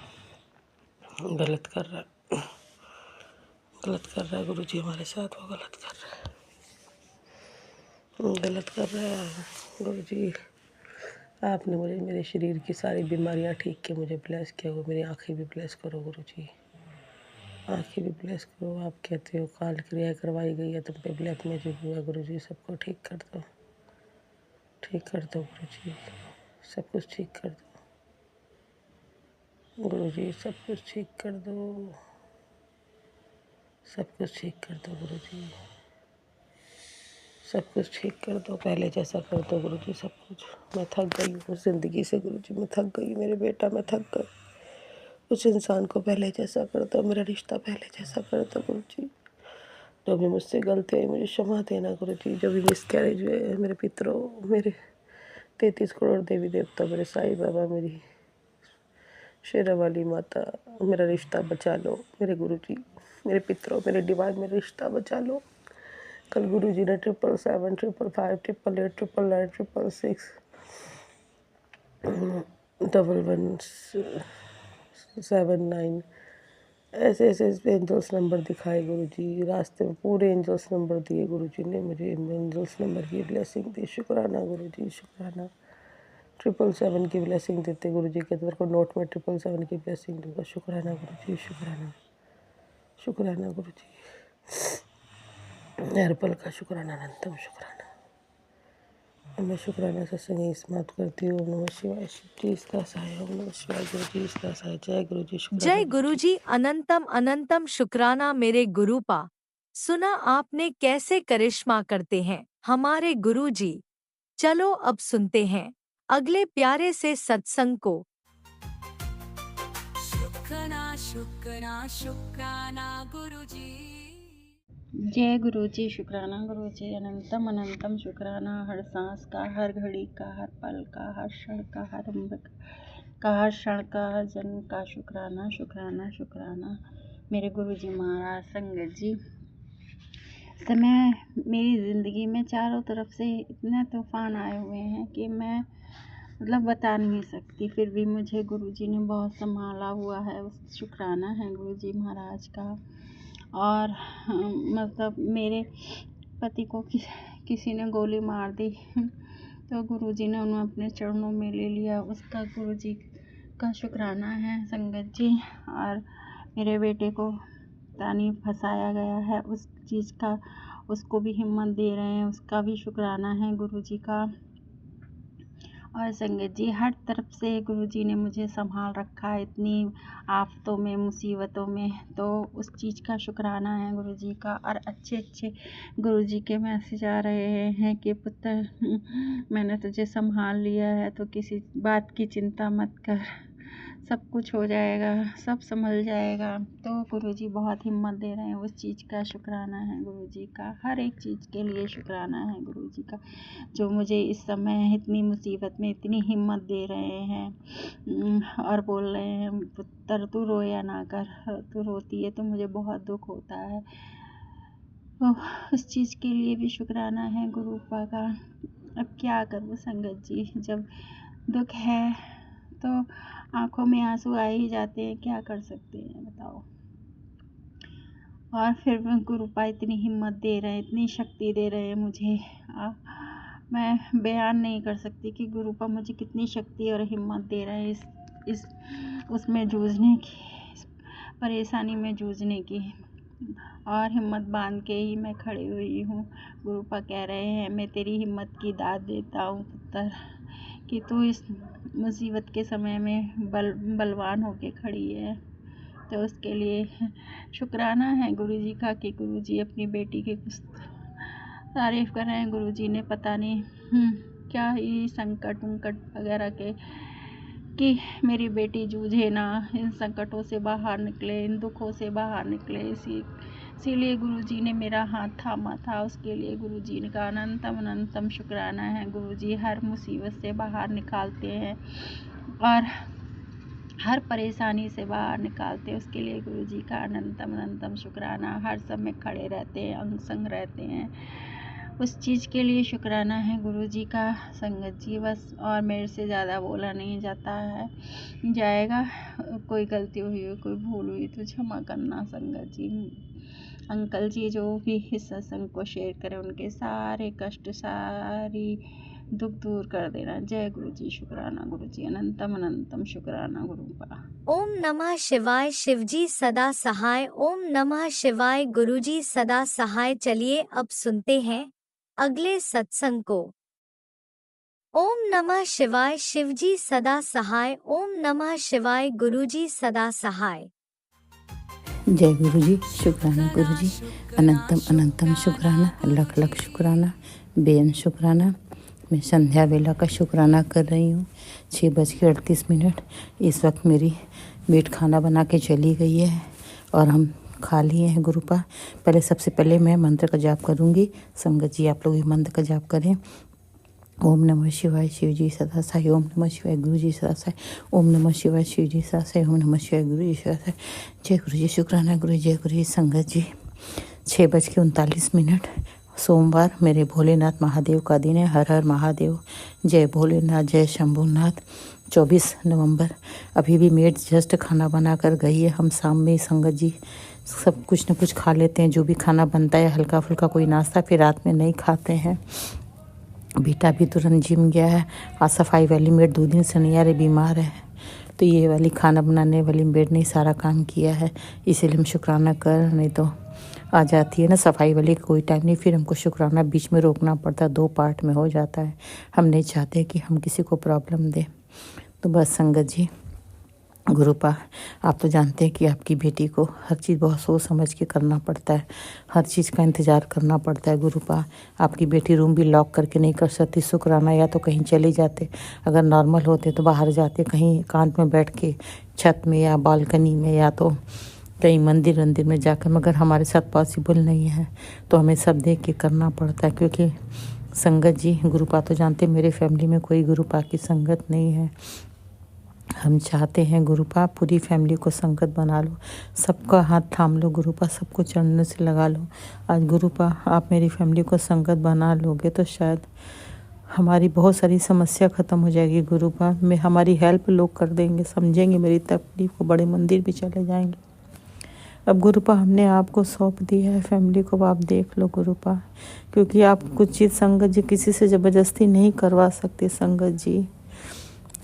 E: गलत कर रहा है, गलत कर रहा है गुरुजी हमारे साथ, वो गलत कर रहा है, गलत कर रहा है गुरुजी। आपने मुझे मेरे शरीर की सारी बीमारियां ठीक की, मुझे ब्लेस किया, वो मेरी आँखें भी ब्लेस करो गुरुजी, आँखें भी ब्लेस करो। आप कहते हो काल क्रिया करवाई गई है, तुम पे ब्लैक मैजिक हुआ गुरुजी, सबको ठीक कर दो, ठीक कर दो गुरुजी, सब कुछ ठीक कर दो गुरुजी, सब कुछ ठीक कर दो, सब कुछ ठीक कर दो गुरुजी, सब कुछ ठीक कर दो, पहले जैसा कर दो गुरुजी सब कुछ। मैं थक गई हूँ ज़िंदगी से गुरुजी, मैं थक गई, मेरे बेटा मैं थक गई। उस इंसान को पहले जैसा कर दो, मेरा रिश्ता पहले जैसा कर दो गुरुजी। जो भी मुझसे गलती हुई मुझे क्षमा देना गुरुजी। जो भी मिसकैरेज हुए मेरे पितरों, मेरे 33 करोड़ देवी देवता, मेरे साईं बाबा, मेरी शेरा वाली माता, मेरा रिश्ता बचा लो मेरे गुरुजी, मेरे पितरों, मेरे डिवाइन, मेरा रिश्ता बचा लो। कल गुरुजी ने 777, 555, 888, 999, 666, 1179 ऐसे ऐसे एंजल्स नंबर दिखाए गुरुजी। रास्ते में पूरे एंजल्स नंबर दिए गुरुजी ने मुझे, एंजल्स नंबर की ब्लेसिंग दी। शुक्राना गुरुजी, शुक्राना। 777 की ब्लेसिंग देते गुरुजी के, तेरे को नोट में 777 की ब्लेसिंग दूंगा। शुक्राना गुरुजी, शुक्राना शुक्राना गुरुजी, हर पल का शुक्राना, अनंतम शुक्राना। मैं शुक्राना सत्संग यही समाप्त करती हूँ। ओम नमः शिवाय, शिव जी इसका सहाय, ओम नमः शिवाय, गुरु जी इसका सहाय। जय गुरु जी, शुक्राना
A: जय
E: गुरु जी।
A: गुरुजी, अनंतम अनंतम शुक्राना मेरे गुरुपा। सुना आपने कैसे करिश्मा करते हैं हमारे गुरुजी। चलो अब सुनते हैं अगले प्यारे से सत्संग को।
D: शुक्राना शुक्राना शुक्राना गुरुजी।
F: जय गुरु जी, शुक्राना गुरु जी, अनंतम अनंतम शुक्राना, हर सांस का, हर घड़ी का, हर पल का, हर क्षण का, हर उम्र का, हर क्षण का, हर जन्म का शुक्राना शुक्राना शुक्राना। मेरे गुरु जी महाराज संगत जी, समय मेरी ज़िंदगी में चारों तरफ से इतने तूफान आए हुए हैं कि मैं मतलब बता नहीं सकती, फिर भी मुझे गुरुजी ने बहुत संभाला हुआ है। उस शुक्राना है गुरुजी महाराज का। और मतलब मेरे पति को किसी ने गोली मार दी तो गुरुजी ने उन्हें अपने चरणों में ले लिया, उसका गुरुजी का शुक्राना है संगत जी। और मेरे बेटे को तानी फंसाया गया है, उस चीज़ का उसको भी हिम्मत दे रहे हैं, उसका भी शुक्राना है गुरुजी का। और संगत जी, हर तरफ से गुरुजी ने मुझे संभाल रखा है इतनी आफतों में, मुसीबतों में, तो उस चीज़ का शुक्राना है गुरुजी का। और अच्छे अच्छे गुरुजी के मैसेज आ रहे हैं कि पुत्र मैंने तुझे संभाल लिया है, तो किसी बात की चिंता मत कर, सब कुछ हो जाएगा, सब संभल जाएगा। तो गुरुजी बहुत हिम्मत दे रहे हैं, उस चीज़ का शुक्राना है गुरुजी का। हर एक चीज़ के लिए शुक्राना है गुरुजी का, जो मुझे इस समय इतनी मुसीबत में इतनी हिम्मत दे रहे हैं और बोल रहे हैं पुत्र तू रोया ना कर, तू रोती है तो मुझे बहुत दुख होता है। तो उस चीज़ के लिए भी शुक्राना है गुरुपा का। अब क्या करूँ संगत जी, जब दुख है तो आंखों में आंसू आ ही जाते हैं, क्या कर सकते हैं बताओ। और फिर गुरुपा इतनी हिम्मत दे रहे हैं, इतनी शक्ति दे रहे हैं मुझे, मैं बयान नहीं कर सकती कि गुरुपा मुझे कितनी शक्ति और हिम्मत दे रहे हैं इस उसमें जूझने की, इस परेशानी में जूझने की। और हिम्मत बांध के ही मैं खड़ी हुई हूँ। गुरुपा कह रहे हैं मैं तेरी हिम्मत की दाद देता हूँ पुत्र, कि तू इस मुसीबत के समय में बलवान होके खड़ी है। तो उसके लिए शुक्राना है गुरुजी का कि गुरुजी अपनी बेटी की कुछ तारीफ़ कर रहे हैं। गुरुजी ने पता नहीं क्या ही संकट वगैरह के कि मेरी बेटी जूझे ना, इन संकटों से बाहर निकले, इन दुखों से बाहर निकले, इसीलिए गुरुजी ने मेरा हाथ थामा था। उसके लिए गुरुजी का अनंतम अनंतम शुक्राना है। गुरुजी हर मुसीबत से बाहर निकालते हैं और हर परेशानी से बाहर निकालते हैं, उसके लिए गुरुजी का अनंतम अनंतम शुक्राना। हर समय खड़े रहते हैं, अंग संग रहते हैं, उस चीज़ के लिए शुक्राना है गुरुजी का संगत जी। बस और मेरे से ज़्यादा बोला नहीं जाएगा। कोई गलती हुई हो, कोई भूल हुई तो क्षमा करना संगत जी। अंकल जी जो भी इस सत्संग को शेयर करें, उनके सारे कष्ट, सारी दुख दूर कर देना। जय गुरु जी, शुक्राना गुरु जी, अनंतम अनंतम शुक्राना गुरुपा।
A: ओम नमः शिवाय। शिवजी सदा सहाय। ओम नमः शिवाय। गुरुजी सदा सहाय। चलिए अब सुनते हैं अगले सत्संग को। ओम नमः शिवाय। शिवजी सदा सहाय। ओम नमः शिवाय। गुरुजी सदा सहाय।
G: जय गुरु जी, शुक्राना गुरु जी, अनंतम अनंतम शुक्राना, लख लख शुक्राना, बेअन शुक्राना। मैं संध्या वेला का शुक्राना कर रही हूँ। 6:38। इस वक्त मेरी मेड खाना बना के चली गई है और हम खा लिए हैं गुरुपा। पहले सबसे पहले मैं मंत्र का जाप करूँगी। संगत जी आप लोग भी मंत्र का जाप करें। ओम नमः शिवाय। शिवजी सदा सहाय। ओम नमः शिवाय। गुरुजी सदा सहाय। ओम नमः शिवाय। शिवजी सदा सहाय। ओम नमः शिवाय। गुरुजी सदा सहाय। जय गुरु जी, शुक्राना गुरु। जय गुरु जी। संगत जी 6:39 सोमवार मेरे भोलेनाथ महादेव का दिन है। हर हर महादेव। जय भोलेनाथ, जय शंभुनाथ। 24 नवंबर। अभी भी मेड जस्ट खाना बना कर गई है। हम शाम में संगत जी सब कुछ न कुछ खा लेते हैं, जो भी खाना बनता है, हल्का फुल्का कोई नाश्ता, फिर रात में नहीं खाते हैं। बेटा भी तुरंत जिम गया है। आज सफाई वाली मेड 2 दिन से नहीं आ रही, बीमार है, तो ये वाली खाना बनाने वाली मेड ने सारा काम किया है, इसीलिए हम शुक्राना कर। नहीं तो आ जाती है ना सफाई वाली, कोई टाइम नहीं, फिर हमको शुक्राना बीच में रोकना पड़ता है, 2 पार्ट में हो जाता है। हम नहीं चाहते कि हम किसी को प्रॉब्लम दें। तो बस संगत जी, गुरुपा आप तो जानते हैं कि आपकी बेटी को हर चीज़ बहुत सोच समझ के करना पड़ता है, हर चीज़ का इंतज़ार करना पड़ता है। गुरुपा आपकी बेटी रूम भी लॉक करके नहीं कर सकती शुक्राना, या तो कहीं चले जाते, अगर नॉर्मल होते तो बाहर जाते, कहीं एकांत में बैठ के छत में या बालकनी में, या तो कहीं मंदिर वंदिर में जाकर, मगर हमारे साथ पॉसिबल नहीं है, तो हमें सब देख के करना पड़ता है। क्योंकि संगत जी, गुरुपा तो जानते मेरे फैमिली में कोई गुरुपा की संगत नहीं है। हम चाहते हैं गुरुपा पूरी फैमिली को संगत बना लो, सबका हाथ थाम लो गुरुपा, सबको चरणों से लगा लो। आज गुरुपा आप मेरी फैमिली को संगत बना लोगे तो शायद हमारी बहुत सारी समस्या ख़त्म हो जाएगी गुरुपा। में हमारी हेल्प लोग कर देंगे, समझेंगे मेरी तकलीफ को, बड़े मंदिर भी चले जाएंगे। अब गुरुपा हमने आपको सौंप दिया है फैमिली को, आप देख लो गुरुपा, क्योंकि आप कुछ चीज़ संगत जी किसी से ज़बरदस्ती नहीं करवा सकते। संगत जी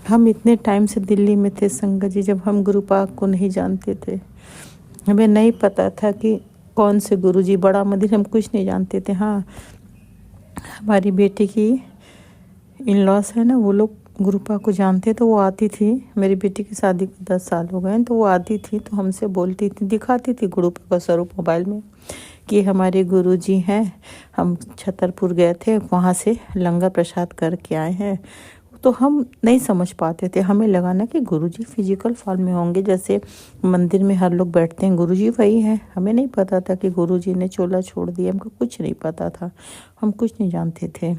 G: हम इतने टाइम से दिल्ली में थे संगत जी, जब हम गुरुपा को नहीं जानते थे, हमें नहीं पता था कि कौन से गुरुजी, बड़ा मंदिर, हम कुछ नहीं जानते थे। हाँ, हमारी बेटी की इन लॉस है ना, वो लोग गुरुपा को जानते, तो वो आती थी। मेरी बेटी की शादी को 10 साल हो गए, तो वो आती थी, तो हमसे बोलती थी, दिखाती थी गुरुपा का स्वरूप मोबाइल में कि हमारे गुरुजी हैं, हम छतरपुर गए थे, वहाँ से लंगर प्रसाद करके आए हैं। तो हम नहीं समझ पाते थे, हमें लगा ना कि गुरुजी फिजिकल फॉर्म में होंगे, जैसे मंदिर में हर लोग बैठते हैं, गुरुजी वही हैं। हमें नहीं पता था कि गुरुजी ने चोला छोड़ दिया, हमको कुछ नहीं पता था, हम कुछ नहीं जानते थे।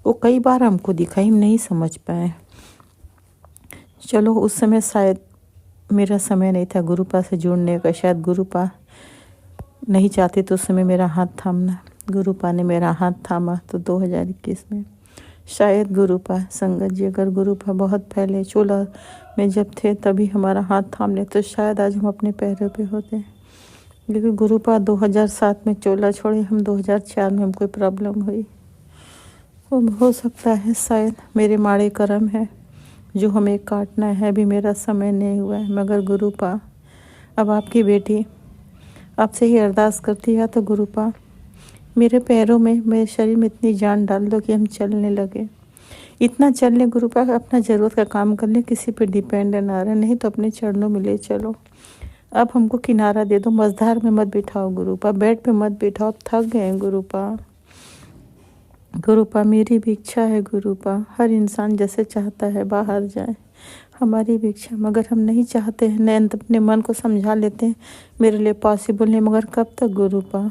G: वो कई बार हमको दिखाई, हम नहीं समझ पाए। चलो उस समय शायद मेरा समय नहीं था गुरुपा से जुड़ने का, शायद गुरुपा नहीं चाहते तो उस समय मेरा हाथ थामना। गुरुपा ने मेरा हाथ थामा तो 2021 में शायद गुरुपा संगत जी, अगर गुरुपा बहुत पहले चोला में जब थे तभी हमारा हाथ थाम ले तो शायद आज हम अपने पैरों पे होते। क्योंकि गुरुपा 2007 में चोला छोड़े, हम 2004 में हमको प्रॉब्लम हुई। वो हो सकता है शायद मेरे माड़े कर्म है जो हमें काटना है, अभी मेरा समय नहीं हुआ है। मगर गुरुपा अब आपकी बेटी आपसे ही अरदास करती है, तो गुरुपा मेरे पैरों में, मेरे शरीर में इतनी जान डाल दो कि हम चलने लगे, इतना चल लें गुरुपा, अपना ज़रूरत का काम कर लें, किसी पे डिपेंड ना रहे, नहीं तो अपने चरणों में ले चलो। अब हमको किनारा दे दो, मझधार में मत बिठाओ गुरुपा, बेड पे मत बिठाओ, अब थक गए हैं गुरुपा। गुरुपा मेरी भी इच्छा है गुरुपा, हर इंसान जैसे चाहता है बाहर जाए, हमारी भी इच्छा, मगर हम नहीं चाहते हैं। नैन अपने मन को समझा लेते हैं मेरे लिए पॉसिबल नहीं, मगर कब तक गुरुपा,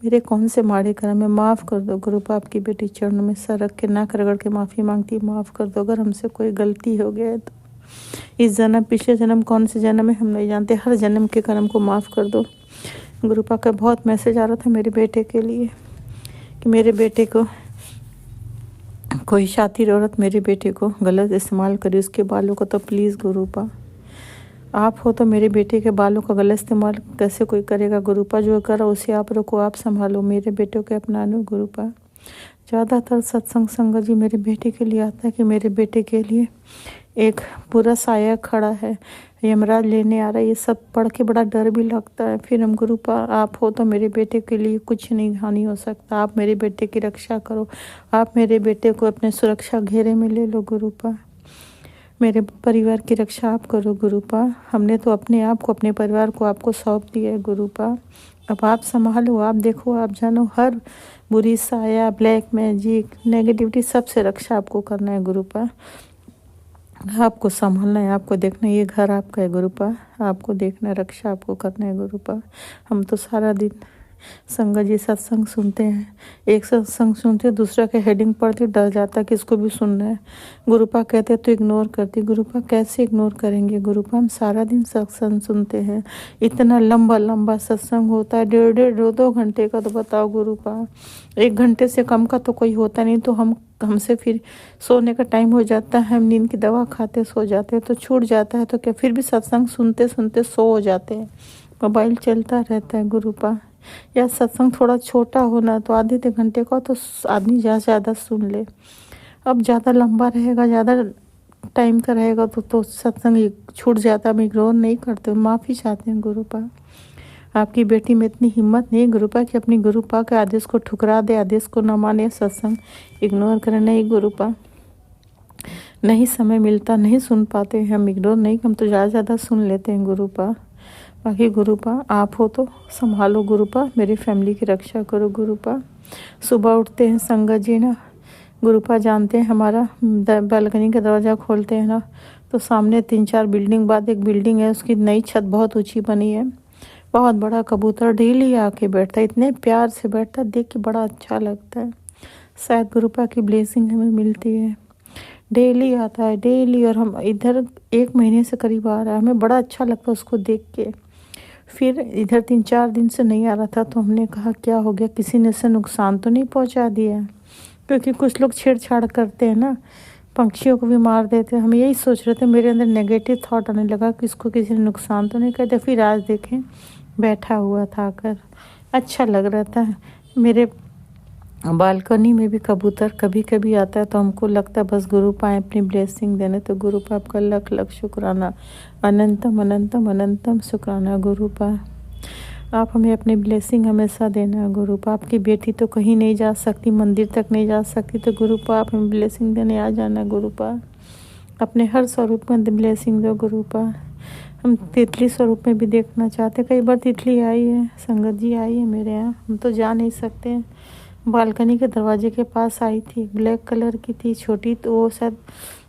G: मेरे कौन से माड़े कर्म में, माफ़ कर दो गुरुपा। आपकी बेटी चरणों में सर रख के नाक रगड़ के माफ़ी मांगती, माफ़ कर दो अगर हमसे कोई गलती हो गया है तो। इस जन्म, पिछले जन्म, कौन से जन्म में हम नहीं जानते, हर जन्म के कर्म को माफ़ कर दो गुरुपा। का बहुत मैसेज आ रहा था मेरे बेटे के लिए कि मेरे बेटे को कोई शातिर औरत मेरे बेटे को गलत इस्तेमाल करे, उसके बालों को, तो प्लीज़ गुरुपा आप हो तो मेरे बेटे के बालों का गलत इस्तेमाल कैसे कोई करेगा गुरुपा, जो करा उसे आप रोको, आप संभालो, मेरे बेटे को अपना लो गुरुपा। ज़्यादातर सत्संग संगत जी मेरे बेटे के लिए आता है कि मेरे बेटे के लिए एक पूरा साया खड़ा है, यमराज लेने आ रहा है, ये सब पढ़ के बड़ा डर भी लगता है। फिर हम गुरुपा आप हो तो मेरे बेटे के लिए कुछ नहीं हानि हो सकता, आप मेरे बेटे की रक्षा करो, आप मेरे बेटे को अपने सुरक्षा घेरे में ले लो गुरुपा, मेरे परिवार की रक्षा आप करो गुरुपा। हमने तो अपने आप को, अपने परिवार को आपको सौंप दिया है गुरुपा, अब आप संभालो, आप देखो, आप जानो, हर बुरी साया, ब्लैक मैजिक, नेगेटिविटी, सबसे रक्षा आपको करना है गुरुपा, आपको संभालना है, आपको देखना है, ये घर आपका है गुरुपा, आपको देखना है, रक्षा आपको करना है गुरुपा। हम तो सारा दिन संगत जी सत्संग सुनते हैं, एक सत्संग सुनते दूसरा के हेडिंग पढ़ते डर जाता कि इसको भी सुनना है। गुरुपा कहते तो इग्नोर करती, गुरुपा कैसे इग्नोर करेंगे गुरुपा, हम सारा दिन सत्संग सुनते हैं, इतना लंबा लंबा सत्संग होता है, 1.5-2 घंटे का, तो बताओ गुरुपा 1 घंटे से कम का तो कोई होता नहीं, तो हमसे फिर सोने का टाइम हो जाता है, हम नींद की दवा खाते सो जाते हैं, तो छूट जाता है, तो क्या फिर भी सत्संग सुनते सुनते सो हो जाते हैं, मोबाइल चलता रहता है गुरुपा। या सत्संग थोड़ा छोटा होना तो आधे घंटे का, तो आदमी ज़्यादा सुन ले। अब ज़्यादा लंबा रहेगा, ज़्यादा टाइम का रहेगा तो सत्संग छूट जाता, हम इग्नोर नहीं करते, माफ़ी चाहते हैं गुरुपा। आपकी बेटी में इतनी हिम्मत नहीं गुरुपा कि अपनी गुरुपा के आदेश को ठुकरा दे, आदेश को न माने, सत्संग इग्नोर करें, नहीं गुरुपा, नहीं समय मिलता, नहीं सुन पाते हैं, हम इग्नोर नहीं, हम तो ज़्यादा सुन लेते हैं गुरुपा। बाकी गुरुपा आप हो तो संभालो गुरुपा, मेरी फैमिली की रक्षा करो गुरुपा। सुबह उठते हैं संगत जी ना गुरुपा, जानते हैं हमारा बालकनी का दरवाज़ा खोलते हैं ना, तो सामने 3-4 बिल्डिंग बाद एक बिल्डिंग है, उसकी नई छत बहुत ऊंची बनी है, बहुत बड़ा कबूतर डेली आके बैठता है, इतने प्यार से बैठता है, देख के बड़ा अच्छा लगता है। शायद गुरुपा की ब्लेसिंग हमें मिलती है। डेली आता है डेली, और हम इधर 1 महीने से करीब आ रहा है, हमें बड़ा अच्छा लगता है उसको देख के। फिर इधर 3-4 दिन से नहीं आ रहा था, तो हमने कहा क्या हो गया, किसी ने से नुकसान तो नहीं पहुंचा दिया, क्योंकि कुछ लोग छेड़छाड़ करते हैं ना, पंछियों को भी मार देते हैं। हम यही सोच रहे थे, मेरे अंदर नेगेटिव थॉट आने लगा कि इसको किसी ने नुकसान तो नहीं कर दिया। फिर आज देखें बैठा हुआ था आकर, अच्छा लग रहा था। मेरे बालकनी में भी कबूतर कभी कभी आता है, तो हमको लगता है बस गुरुपा अपनी ब्लेसिंग देने। तो गुरुपा आपका लख लख शुक्राना, अनंतम अनंतम अनंतम शुक्राना गुरुपा। आप हमें अपनी ब्लेसिंग हमेशा देना गुरुपा। आपकी बेटी तो कहीं नहीं जा सकती, मंदिर तक नहीं जा सकती, तो गुरुपा आप हमें ब्लेसिंग देने आ जाना गुरुपा। अपने हर स्वरूप में ब्लेसिंग दो गुरुपा। हम तितली स्वरूप में भी देखना चाहते। कई बार तितली आई है, संगत जी आई है मेरे यहाँ, हम तो जा नहीं सकते। बालकनी के दरवाजे के पास आई थी, ब्लैक कलर की थी, छोटी, तो वो शायद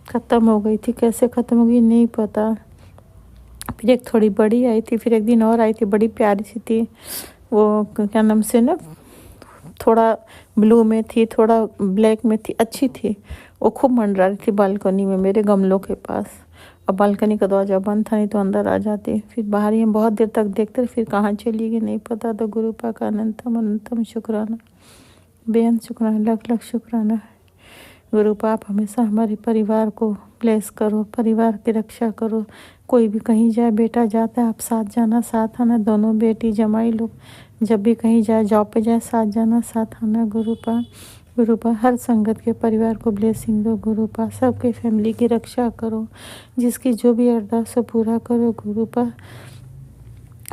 G: ख़त्म हो गई थी। कैसे ख़त्म हो गई नहीं पता। फिर एक थोड़ी बड़ी आई थी, फिर एक दिन और आई थी, बड़ी प्यारी सी थी। वो क्या नाम से ना, थोड़ा ब्लू में थी, थोड़ा ब्लैक में थी, अच्छी थी। वो खूब मंडरा रही थी बालकनी में मेरे गमलों के पास। अब बालकनी का दरवाजा बंद था, नहीं तो अंदर आ जाती। फिर बाहर ही हम बहुत देर तक देखते, फिर कहाँ चली गई नहीं पता। तो गुरुपा का अनंतम अनंतम शुक्राना, बेअंत शुक्राना, लख लख शुक्राना गुरुपा। आप हमेशा हमारे परिवार को ब्लेस करो, परिवार की रक्षा करो। कोई भी कहीं जाए, बेटा जाता है आप साथ जाना साथ आना, दोनों बेटी जमाई लोग जब भी कहीं जाए, जॉब पे जाए, साथ जाना साथ आना गुरुपा। गुरुपा हर संगत के परिवार को ब्लेसिंग दो गुरुपा। सबके फैमिली की रक्षा करो, जिसकी जो भी अरदास हो पूरा करो गुरुपा।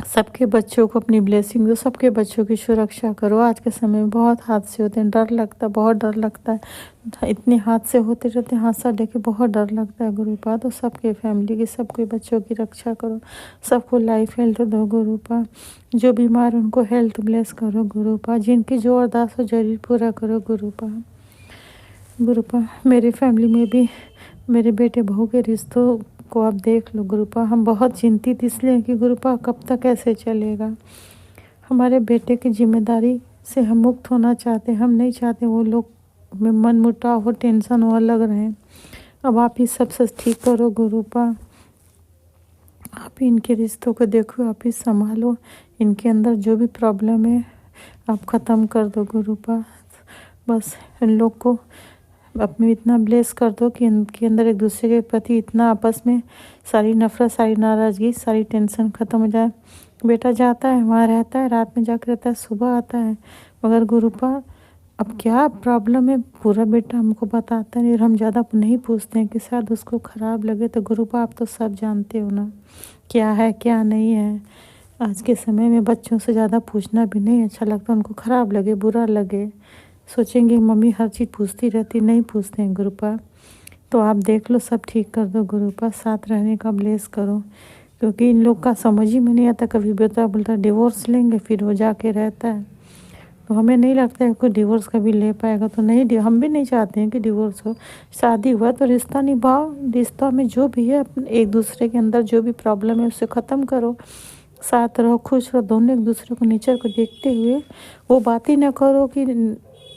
G: सबके बच्चों को अपनी ब्लेसिंग दो, सबके बच्चों की सुरक्षा करो। आज के समय में बहुत हादसे होते हैं, डर लगता है, बहुत डर लगता है। इतने हादसे होते रहते हैं, हादसा देख के बहुत डर लगता है गुरुपा। तो सबके फैमिली की, सबके बच्चों की रक्षा करो, सबको लाइफ हेल्थ दो गुरुपा। जो बीमार उनको हेल्थ ब्लेस करो गुरुपा। जिनकी जो अरदास हो जरूर पूरा करो गुरुपा। गुरुपा मेरी फैमिली में भी मेरे बेटे बहू के रिश्तों को आप देख लो गुरुपा। हम बहुत चिंतित इसलिए कि गुरुपा कब तक ऐसे चलेगा। हमारे बेटे की जिम्मेदारी से हम मुक्त होना चाहते, हम नहीं चाहते वो लोग में मन मुटाव हो, टेंशन हो, अलग रहें। अब आप ही सब ठीक करो गुरुपा। आप ही इनके रिश्तों को देखो, आप ही संभालो। इनके अंदर जो भी प्रॉब्लम है आप ख़त्म कर दो गुरुपा। बस इन लोग को अपने इतना ब्लेस कर दो कि इनके अंदर एक दूसरे के प्रति इतना आपस में सारी नफरत, सारी नाराज़गी, सारी टेंशन ख़त्म हो जाए। बेटा जाता है, वहाँ रहता है, रात में जाकर रहता है, सुबह आता है, मगर गुरुपा अब क्या प्रॉब्लम है पूरा बेटा हमको बताता नहीं। और हम ज़्यादा नहीं पूछते हैं कि शायद उसको ख़राब लगे। तो गुरुपा आप तो सब जानते हो ना क्या है क्या नहीं है। आज के समय में बच्चों से ज़्यादा पूछना भी नहीं अच्छा लगता, उनको ख़राब लगे, बुरा लगे, सोचेंगे मम्मी हर चीज़ पूछती रहती, नहीं पूछते हैं गुरुपा। तो आप देख लो, सब ठीक कर दो गुरुपा। साथ रहने का ब्लेस करो, क्योंकि इन लोग का समझ ही में नहीं आता। कभी बेटा बोलता डिवोर्स लेंगे, फिर वो जाके रहता है। तो हमें नहीं लगता है कोई डिवोर्स कभी ले पाएगा। तो नहीं, हम भी नहीं चाहते हैं कि डिवोर्स हो। शादी हुआ तो रिश्ता निभाओ, रिश्ता में जो भी है एक दूसरे के अंदर जो भी प्रॉब्लम है उसे ख़त्म करो, साथ रहो, खुश रहो। दोनों एक दूसरे को नेचर को देखते हुए वो बात ही ना करो कि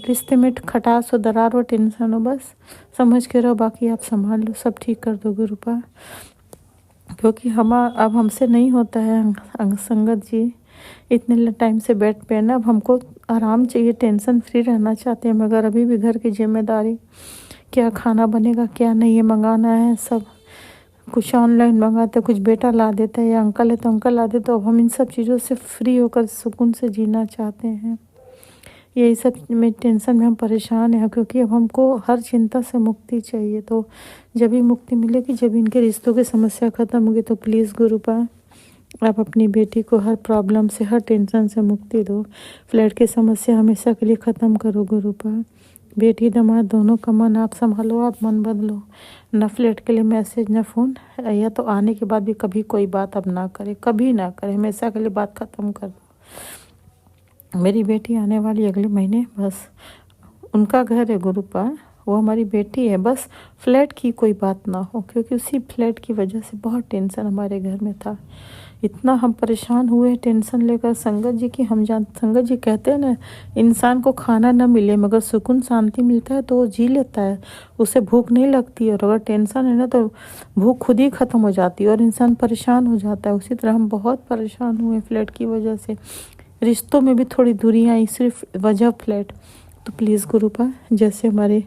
G: रिश्ते में खटास हो, दरार हो, टेंशन हो। बस समझ के रहो, बाकी आप संभाल लो, सब ठीक कर दो गुरुपा। क्योंकि अब हमसे नहीं होता है संगत जी, इतने टाइम से बेड पे ना। अब हमको आराम चाहिए, टेंशन फ्री रहना चाहते हैं, मगर अभी भी घर की जिम्मेदारी, क्या खाना बनेगा क्या नहीं है, मंगाना है सब कुछ ऑनलाइन मंगाते, कुछ बेटा ला देता है या अंकल है तो अंकल ला देते। तो अब हम इन सब चीज़ों से फ्री होकर सुकून से जीना चाहते हैं। यही सब में टेंशन में हम परेशान हैं, क्योंकि अब हमको हर चिंता से मुक्ति चाहिए। तो जब भी मुक्ति मिलेगी, जब इनके रिश्तों की समस्या ख़त्म होगी, तो प्लीज़ गुरुपा आप अपनी बेटी को हर प्रॉब्लम से, हर टेंशन से मुक्ति दो। फ्लैट की समस्या हमेशा के लिए ख़त्म करो गुरुपा। बेटी दामाद दोनों का मन आप संभालो, आप मन बदलो। न फ्लैट के लिए मैसेज, न फ़ोन, या तो आने के बाद भी कभी कोई बात अब ना करे, कभी ना करे, हमेशा के लिए बात ख़त्म कर दो। मेरी बेटी आने वाली अगले महीने, बस उनका घर है गुरुपा वो हमारी बेटी है, बस फ्लैट की कोई बात ना हो, क्योंकि उसी फ्लैट की वजह से बहुत टेंशन हमारे घर में था। इतना हम परेशान हुए टेंशन लेकर संगत जी की, संगत जी कहते हैं ना, इंसान को खाना ना मिले मगर सुकून शांति मिलता है तो वो जी लेता है, उसे भूख नहीं लगती है। और अगर टेंशन है ना तो भूख खुद ही ख़त्म हो जाती है और इंसान परेशान हो जाता है। उसी तरह हम बहुत परेशान हुए फ्लैट की वजह से, रिश्तों में भी थोड़ी दूरी आई सिर्फ वजह फ्लैट। तो प्लीज़ गुरुपा, जैसे हमारे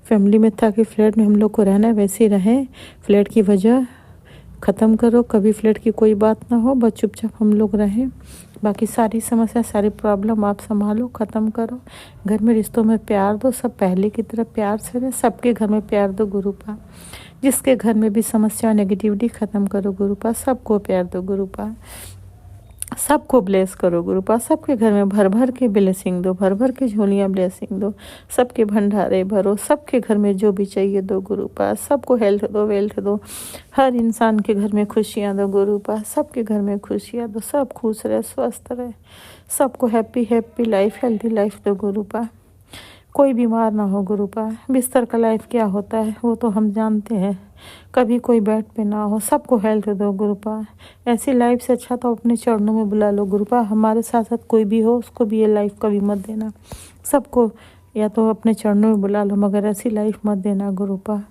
G: फैमिली में था कि फ्लैट में हम लोग को रहना है, वैसे ही रहें। फ्लैट की वजह ख़त्म करो, कभी फ्लैट की कोई बात ना हो, बस चुपचाप हम लोग रहें। बाकी सारी समस्या, सारी प्रॉब्लम आप संभालो, ख़त्म करो। घर में रिश्तों में प्यार दो, सब पहले की तरह प्यार से रहे, सबके घर में प्यार दो गुरुपा। जिसके घर में भी समस्या नेगेटिविटी ख़त्म करो गुरुपा, सबको प्यार दो गुरुपा, सबको ब्लेस करो गुरुपा। सबके घर में भर भर के ब्लेसिंग दो, भर भर के झोलियाँ ब्लेसिंग दो, सबके भंडारे भरो, सबके घर में जो भी चाहिए दो गुरुपा। सबको हेल्थ दो, वेल्थ दो, हर इंसान के घर में खुशियाँ दो गुरुपा, सबके घर में खुशियाँ दो, सब खुश रहे, स्वस्थ रहे, सबको हैप्पी लाइफ, हेल्दी लाइफ दो गुरुपा। कोई बीमार ना हो गुरुपा। बिस्तर का लाइफ क्या होता है वो तो हम जानते हैं, कभी कोई बेड पे ना हो, सबको हेल्थ दो गुरुपा। ऐसी लाइफ से अच्छा तो अपने चरणों में बुला लो गुरुपा। हमारे साथ साथ कोई भी हो उसको भी ये लाइफ कभी मत देना, सबको या तो अपने चरणों में बुला लो, मगर ऐसी लाइफ मत देना गुरुपा।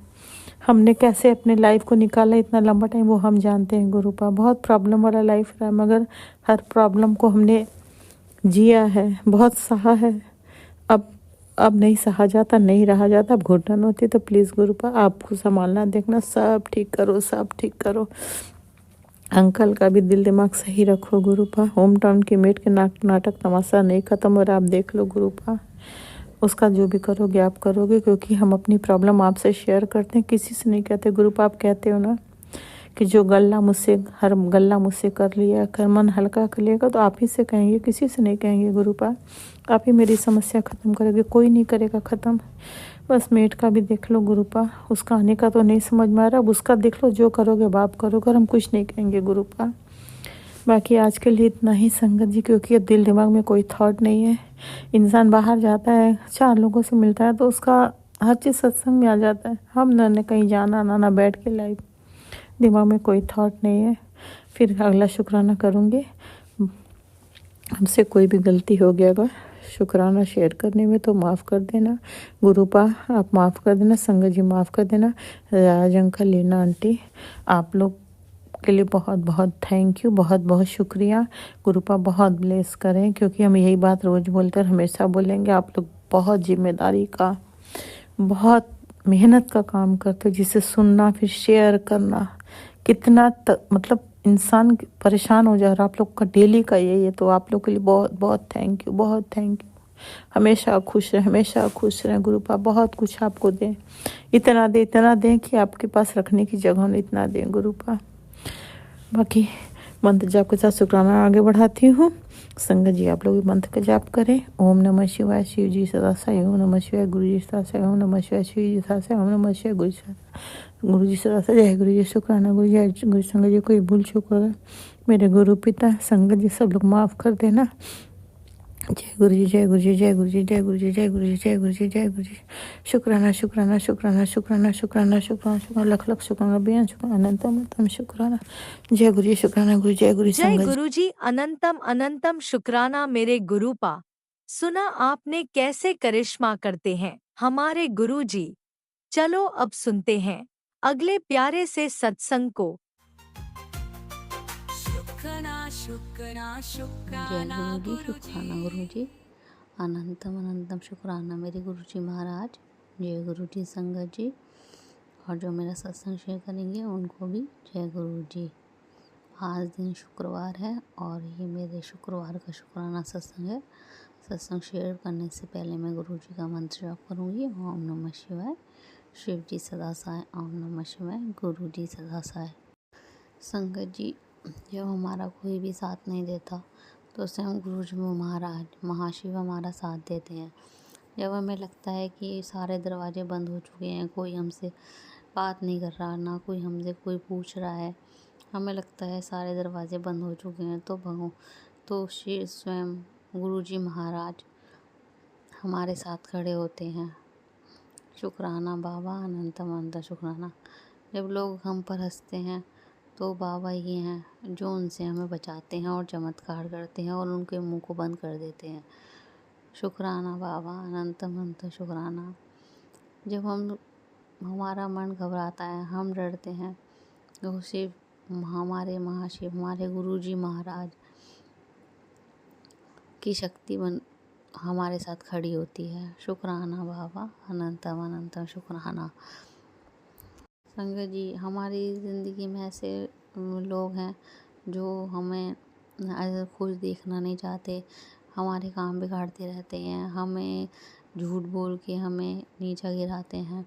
G: हमने कैसे अपने लाइफ को निकाला इतना लंबा टाइम वो हम जानते हैं गुरुपा। बहुत प्रॉब्लम वाला लाइफ रहा, मगर हर प्रॉब्लम को हमने जिया है, बहुत सहा है। अब नहीं सहा जाता, नहीं रहा जाता, अब घुटन होती। तो प्लीज़ गुरुपा आपको संभालना, देखना, सब ठीक करो, सब ठीक करो। अंकल का भी दिल दिमाग सही रखो गुरुपा। होम टाउन की मेट के नाटक तमाशा नहीं ख़त्म हो रहा, आप देख लो गुरुपा। उसका जो भी करोगे आप करोगे, क्योंकि हम अपनी प्रॉब्लम आपसे शेयर करते हैं, किसी से नहीं कहते गुरुपा। आप कहते हो ना कि जो गल्ला मुझसे कर लिया कर, मन हल्का कर लेगा, तो आप ही से कहेंगे, किसी से नहीं कहेंगे गुरुपा। आप ही मेरी समस्या ख़त्म करोगे, कोई नहीं करेगा ख़त्म। बस मेट का भी देख लो गुरुपा, उसका आने का तो नहीं समझ में आ रहा, अब उसका देख लो, जो करोगे बाप करोगे, और हम कुछ नहीं कहेंगे गुरुपा। बाकी आज के लिए इतना ही संगत जी, क्योंकि अब दिल दिमाग में कोई थॉट नहीं है। इंसान बाहर जाता है, 4 लोगों से मिलता है, तो उसका हर चीज़ सत्संग में आ जाता है। हम ना कहीं जाना ना बैठ के लाइव, दिमाग में कोई थॉट नहीं है। फिर अगला शुक्राना करूँगी। हमसे कोई भी गलती हो गया होगा शुक्राना शेयर करने में तो माफ़ कर देना गुरुपा, आप माफ़ कर देना, संगत जी माफ़ कर देना, राज अंकल, लीना आंटी, आप लोग के लिए बहुत बहुत थैंक यू, बहुत बहुत शुक्रिया गुरुपा। बहुत ब्लेस करें, क्योंकि हम यही बात रोज़ बोलते हैं, हमेशा बोलेंगे। आप लोग बहुत जिम्मेदारी का, बहुत मेहनत का काम करते हो, जिसे सुनना फिर शेयर करना कितना मतलब इंसान परेशान हो जा रहा है। आप लोग का डेली का यही है, तो आप लोग के लिए बहुत बहुत थैंक यू, बहुत थैंक यू। हमेशा खुश रहें, हमेशा खुश रहें गुरुपा। बहुत कुछ आपको दें, इतना दें कि आपके पास रखने की जगह नहीं, इतना दें गुरुपा। बाकी मंत्र जाप के साथ शुक्राना आगे बढ़ाती हूँ। संगत जी आप लोग भी मंत्र का जाप करें। ओम नमः शिवाय, शिव जी सदा साई, ओम नमः शिवाय, गुरु जी सदा साई, ओम नमः शिवाय, शिव जी सदा साई, ओम नमः शिवाय, गुरु जी सदा साई। जय गुरु जी, शुक्राना गुरु जी। गुरु संगत जी कोई भूल चूक होगा, मेरे गुरु पिता संगत जी सब लोग माफ़ कर देना। जय गुरु जी, जय गुरु जी, जय गुरु जी, जय गुरु जी, जय गुरु जी, जय गुरु जी, जय गुरु जी। शुक्राना शुक्राना शुक्राना शुक्राना शुक्राना शुक्राना शुक्राना, लख लख शुक्राना, बेअंत शुक्राना, अनंतम शुक्राना। जय गुरु जी, शुक्राना गुरु, जय गुरु
A: जय
G: संगत।
A: गुरुजी, अनंतम अनंतम शुक्राना मेरे गुरुपा। सुना आपने कैसे करिश्मा करते हैं हमारे गुरुजी। चलो अब सुनते हैं अगले प्यारे से सत्संग को।
D: शुक्राना शुक्राना
C: जय
D: शुक्राना
C: गुरु जी, शुक्राना गुरु जी, अनंतम अनंतम शुक्राना मेरे गुरु जी महाराज। जय गुरु जी संगत जी, और जो मेरा सत्संग शेयर करेंगे उनको भी जय गुरु जी। आज दिन शुक्रवार है और ये मेरे शुक्रवार का शुक्राना सत्संग है। सत्संग शेयर करने से पहले मैं गुरु जी का मंत्र जाप करूँगी। ओम नमः शिवाय, शिव जी सदा साय, ओम नमः शिवाय, गुरु जी सदा साय। संगत जी, जब हमारा कोई भी साथ नहीं देता तो स्वयं गुरु जी महाराज महाशिव हमारा साथ देते हैं। जब हमें लगता है कि सारे दरवाजे बंद हो चुके हैं, कोई हमसे बात नहीं कर रहा, ना कोई हमसे कोई पूछ रहा है, हमें लगता है सारे दरवाजे बंद हो चुके हैं, तो श्री स्वयं गुरु जी महाराज हमारे साथ खड़े होते हैं।
F: शुक्राना बाबा, अनंतम अनंत शुक्राना। जब लोग हम पर हंसते हैं तो बाबा ही हैं जो उनसे हमें बचाते हैं और चमत्कार करते हैं और उनके मुंह को बंद कर देते हैं। शुक्राना बाबा, अनंतम अनंत शुक्राना। जब हमारा मन घबराता है, हम डरते हैं, तो शिव हमारे महाशिव, हमारे गुरुजी महाराज की शक्ति हमारे साथ खड़ी होती है। शुक्राना बाबा, अनंतम अनंतम शुक्राना। संगत जी, हमारी ज़िंदगी में ऐसे लोग हैं जो हमें खुश देखना नहीं चाहते, हमारे काम बिगाड़ते रहते हैं, हमें झूठ बोल के हमें नीचा गिराते हैं।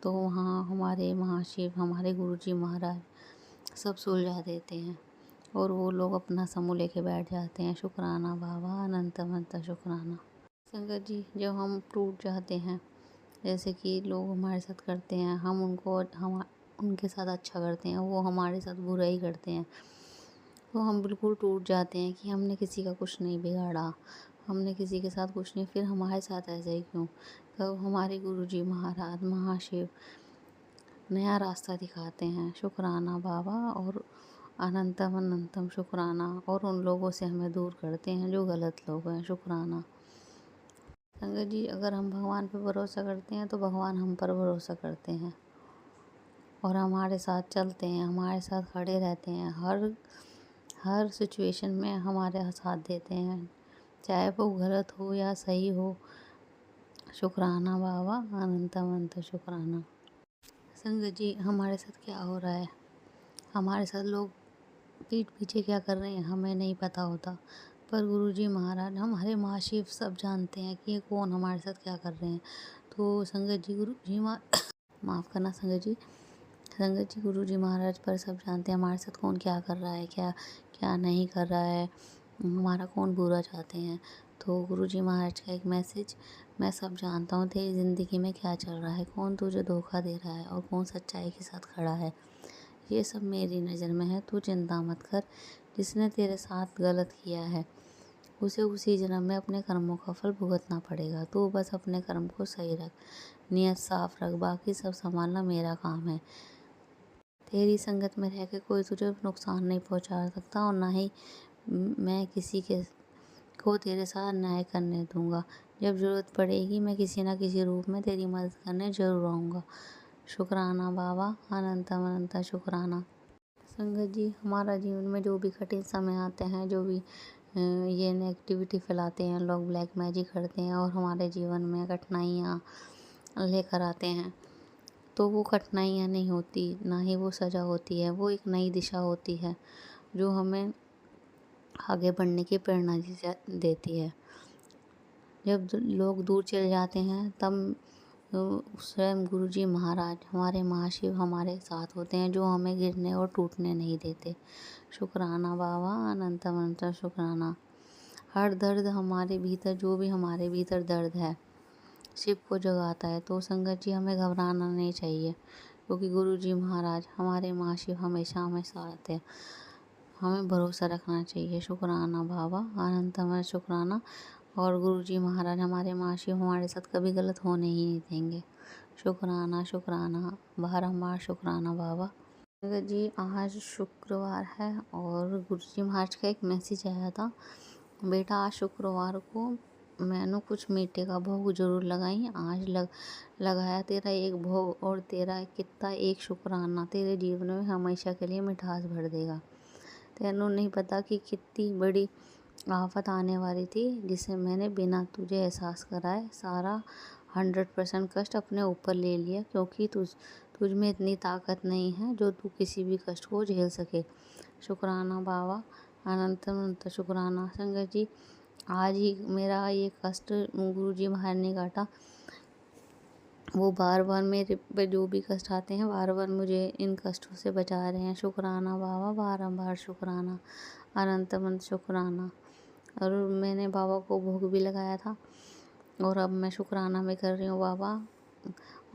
F: तो वहाँ हमारे महाशिव, हमारे गुरुजी महाराज सब सुलझा देते हैं और वो लोग अपना समूह लेके बैठ जाते हैं। शुक्राना बाबा, अनंतम अनंत शुक्राना। संगत जी, जब हम टूट जाते हैं, जैसे कि लोग हमारे साथ करते हैं, हम उनके साथ अच्छा करते हैं, वो हमारे साथ बुरा ही करते हैं, तो हम बिल्कुल टूट जाते हैं कि हमने किसी का कुछ नहीं बिगाड़ा, हमने किसी के साथ कुछ नहीं, फिर हमारे साथ ऐसा ही क्यों। तब हमारे गुरुजी महाराज, महाशिव नया रास्ता दिखाते हैं। शुक्राना बाबा और अनंतम अनंतम शुक्राना। और उन लोगों से हमें दूर करते हैं जो गलत लोग हैं। शुक्राना। संगत जी, अगर हम भगवान पर भरोसा करते हैं तो भगवान हम पर भरोसा करते हैं और हमारे साथ चलते हैं, हमारे साथ खड़े रहते हैं, हर सिचुएशन में हमारे साथ देते हैं, चाहे वो गलत हो या सही हो। शुक्राना बाबा, अनंतम अनंत शुक्राना। संगत जी, हमारे साथ क्या हो रहा है, हमारे साथ लोग पीठ पीछे क्या कर रहे हैं हमें नहीं पता होता, पर गुरुजी महाराज, हमारे महाशिव सब जानते हैं कि ये कौन हमारे साथ क्या कर रहे हैं। तो संगत जी, गुरुजी माफ़ करना संगत जी, गुरुजी महाराज पर सब जानते हैं हमारे साथ कौन क्या कर रहा है, क्या क्या नहीं कर रहा है, हमारा कौन बुरा चाहते हैं। तो गुरुजी महाराज का एक मैसेज, मैं सब जानता हूँ तेरी ज़िंदगी में क्या चल रहा है, कौन तुझे धोखा दे रहा है और कौन सच्चाई के साथ खड़ा है, ये सब मेरी नज़र में है। तू चिंता मत कर, जिसने तेरे साथ गलत किया है उसे उसी जन्म में अपने कर्मों का फल भुगतना पड़ेगा। तू बस अपने कर्म को सही रख, नियत साफ रख, बाकी सब संभालना मेरा काम है। तेरी संगत में रह के कोई तुझे नुकसान नहीं पहुंचा सकता और ना ही मैं किसी को तेरे साथ न्याय करने दूंगा। जब ज़रूरत पड़ेगी मैं किसी न किसी रूप में तेरी मदद करने ज़रूर आऊँगा। शुक्राना बाबा, अनंतम अनंत शुक्राना। संगत जी, हमारा जीवन में जो भी कठिन समय आते हैं, जो भी ये नेगेटिविटी फैलाते हैं लोग, ब्लैक मैजिक करते हैं और हमारे जीवन में कठिनाइयाँ लेकर आते हैं, तो वो कठिनाइयाँ नहीं होती, ना ही वो सज़ा होती है, वो एक नई दिशा होती है जो हमें आगे बढ़ने की प्रेरणा देती है। जब लोग दूर चले जाते हैं तब स्वयं गुरुजी महाराज, हमारे महाशिव हमारे साथ होते हैं, जो हमें गिरने और टूटने नहीं देते। शुक्राना बाबा, अनंतम अनंत शुक्राना। हर दर्द हमारे भीतर, जो भी हमारे भीतर दर्द है, शिव को जगाता है। तो संगत जी, हमें घबराना नहीं चाहिए, क्योंकि गुरुजी महाराज, हमारे महाशिव हमेशा हमें साथ है, हमें भरोसा रखना चाहिए। शुक्राना बाबा, अनंतम शुक्राना। और गुरुजी महाराज, हमारे महाशिव हमारे साथ कभी गलत होने ही नहीं देंगे। शुक्राना शुक्राना, बारंबार शुक्राना बाबा। संगत जी, आज शुक्रवार है और गुरुजी महाराज का एक मैसेज आया था, बेटा आज शुक्रवार को मैंने कुछ मीठे का भोग जरूर लगाई, आज लगाया तेरा एक भोग और तेरा कितना एक शुक्राना तेरे जीवन में हमेशा के लिए मिठास भर देगा। तेनू नहीं पता कि कितनी बड़ी आफत आने वाली थी, जिसे मैंने बिना तुझे एहसास कराए सारा 100% कष्ट अपने ऊपर ले लिया, क्योंकि तुझ में इतनी ताकत नहीं है जो तू किसी भी कष्ट को झेल सके। शुक्राना बाबा, अनंत अनंत शुक्राना। संगत जी, आज ही मेरा ये कष्ट गुरुजी महाराज ने काटा, वो बार बार मेरे पे जो भी कष्ट आते हैं, बार बार मुझे इन कष्टों से बचा रहे हैं। शुक्राना बाबा, बारंबार शुक्राना, अनंत अनंत शुक्राना। और मैंने बाबा को भोग भी लगाया था और अब मैं शुक्राना भी कर रही हूँ बाबा।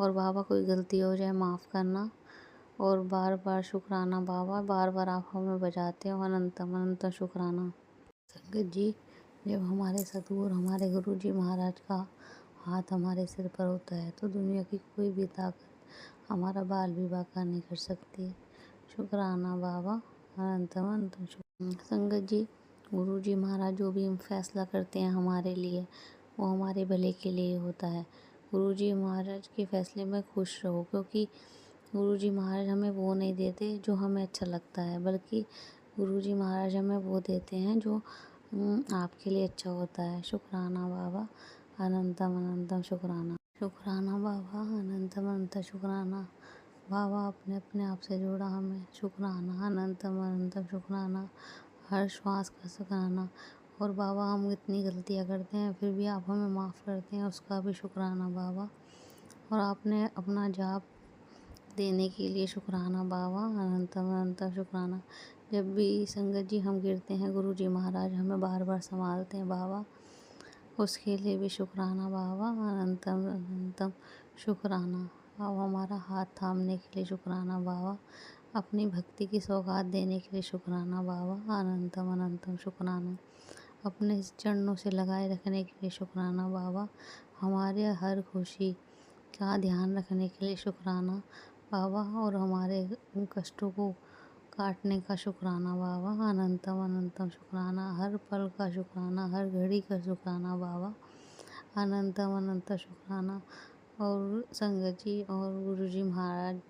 F: और बाबा, कोई गलती हो जाए माफ़ करना, और बार बार शुक्राना बाबा, बार बार आप हमें बचाते हो। अनंत अनंत शुक्राना। संगत जी, जब हमारे सतगुरु, हमारे गुरुजी महाराज का
H: हाथ हमारे सिर पर होता है तो दुनिया की कोई भी ताकत हमारा बाल भी बांका नहीं कर सकती। शुक्राना बाबा, अनंतम अनंतम शुक्राना। संगत जी, गुरु जी महाराज जो भी हम फैसला करते हैं हमारे लिए, वो हमारे भले के लिए होता है। गुरु जी महाराज के फैसले में खुश रहो, क्योंकि गुरु जी महाराज हमें वो नहीं देते जो हमें अच्छा लगता है, बल्कि गुरु जी महाराज हमें वो देते हैं जो आपके लिए अच्छा होता है। शुक्राना बाबा, अनंतम अनंतम शुक्राना। शुक्राना बाबा, अनंतम अनंतम शुक्राना। बाबा आपने अपने आप से जोड़ा हमें। शुक्राना, अनंतम अनंतम शुक्राना। हर श्वास का शुक्राना। और बाबा हम इतनी गलतियाँ करते हैं फिर भी आप हमें माफ़ करते हैं, उसका भी शुक्राना बाबा। और आपने अपना जाप देने के लिए शुक्राना बाबा, अनंतम अनंतम शुक्राना। जब भी संगत जी हम गिरते हैं, गुरु जी महाराज हमें बार बार संभालते हैं बाबा, उसके लिए भी शुक्राना बाबा, अनंतम अनंतम शुक्राना। अब हमारा हाथ थामने के लिए शुक्राना बाबा, अपनी भक्ति की सौगात देने के लिए शुक्राना बाबा, अनंतम अनंतम शुक्राना। अपने चरणों से लगाए रखने के लिए शुक्राना बाबा, हमारे हर खुशी का ध्यान रखने के लिए शुक्राना बाबा, और हमारे कष्टों को काटने का शुक्राना बाबा, अनंतम अनंतम शुक्राना। हर पल का शुक्राना, हर घड़ी का शुक्राना बाबा, अनंतम अनंतम शुक्राना। और संगत जी और गुरु जी महाराज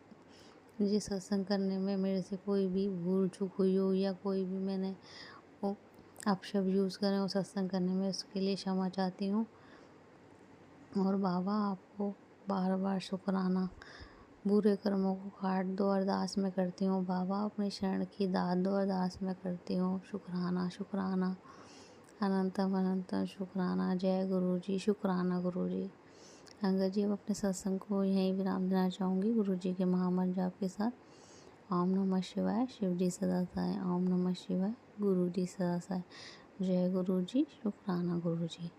H: जी, सत्संग करने में मेरे से कोई भी भूल चूक हुई हो या कोई भी मैंने वो अपशब्द यूज़ करें हो सत्संग करने में, उसके लिए क्षमा चाहती हूँ। और बाबा आपको बार बार शुक्राना। बुरे कर्मों को काट दो, अरदास में करती हूँ बाबा, अपनी शरण की दाद दो, अरदास में करती हूँ। शुक्राना शुक्राना, अनंतम अनंतम शुक्राना। जय गुरु जी, शुक्राना गुरु जी। अंगद जी, अब अपने सत्संग को यहीं विराम देना चाहूँगी गुरु जी के महामंत्र जाप के साथ। ओम नमः शिवाय, शिव जी सदा साय। ओम नमः शिवाय, गुरु जी सदा साय। जय गुरु जी, शुक्राना गुरु जी।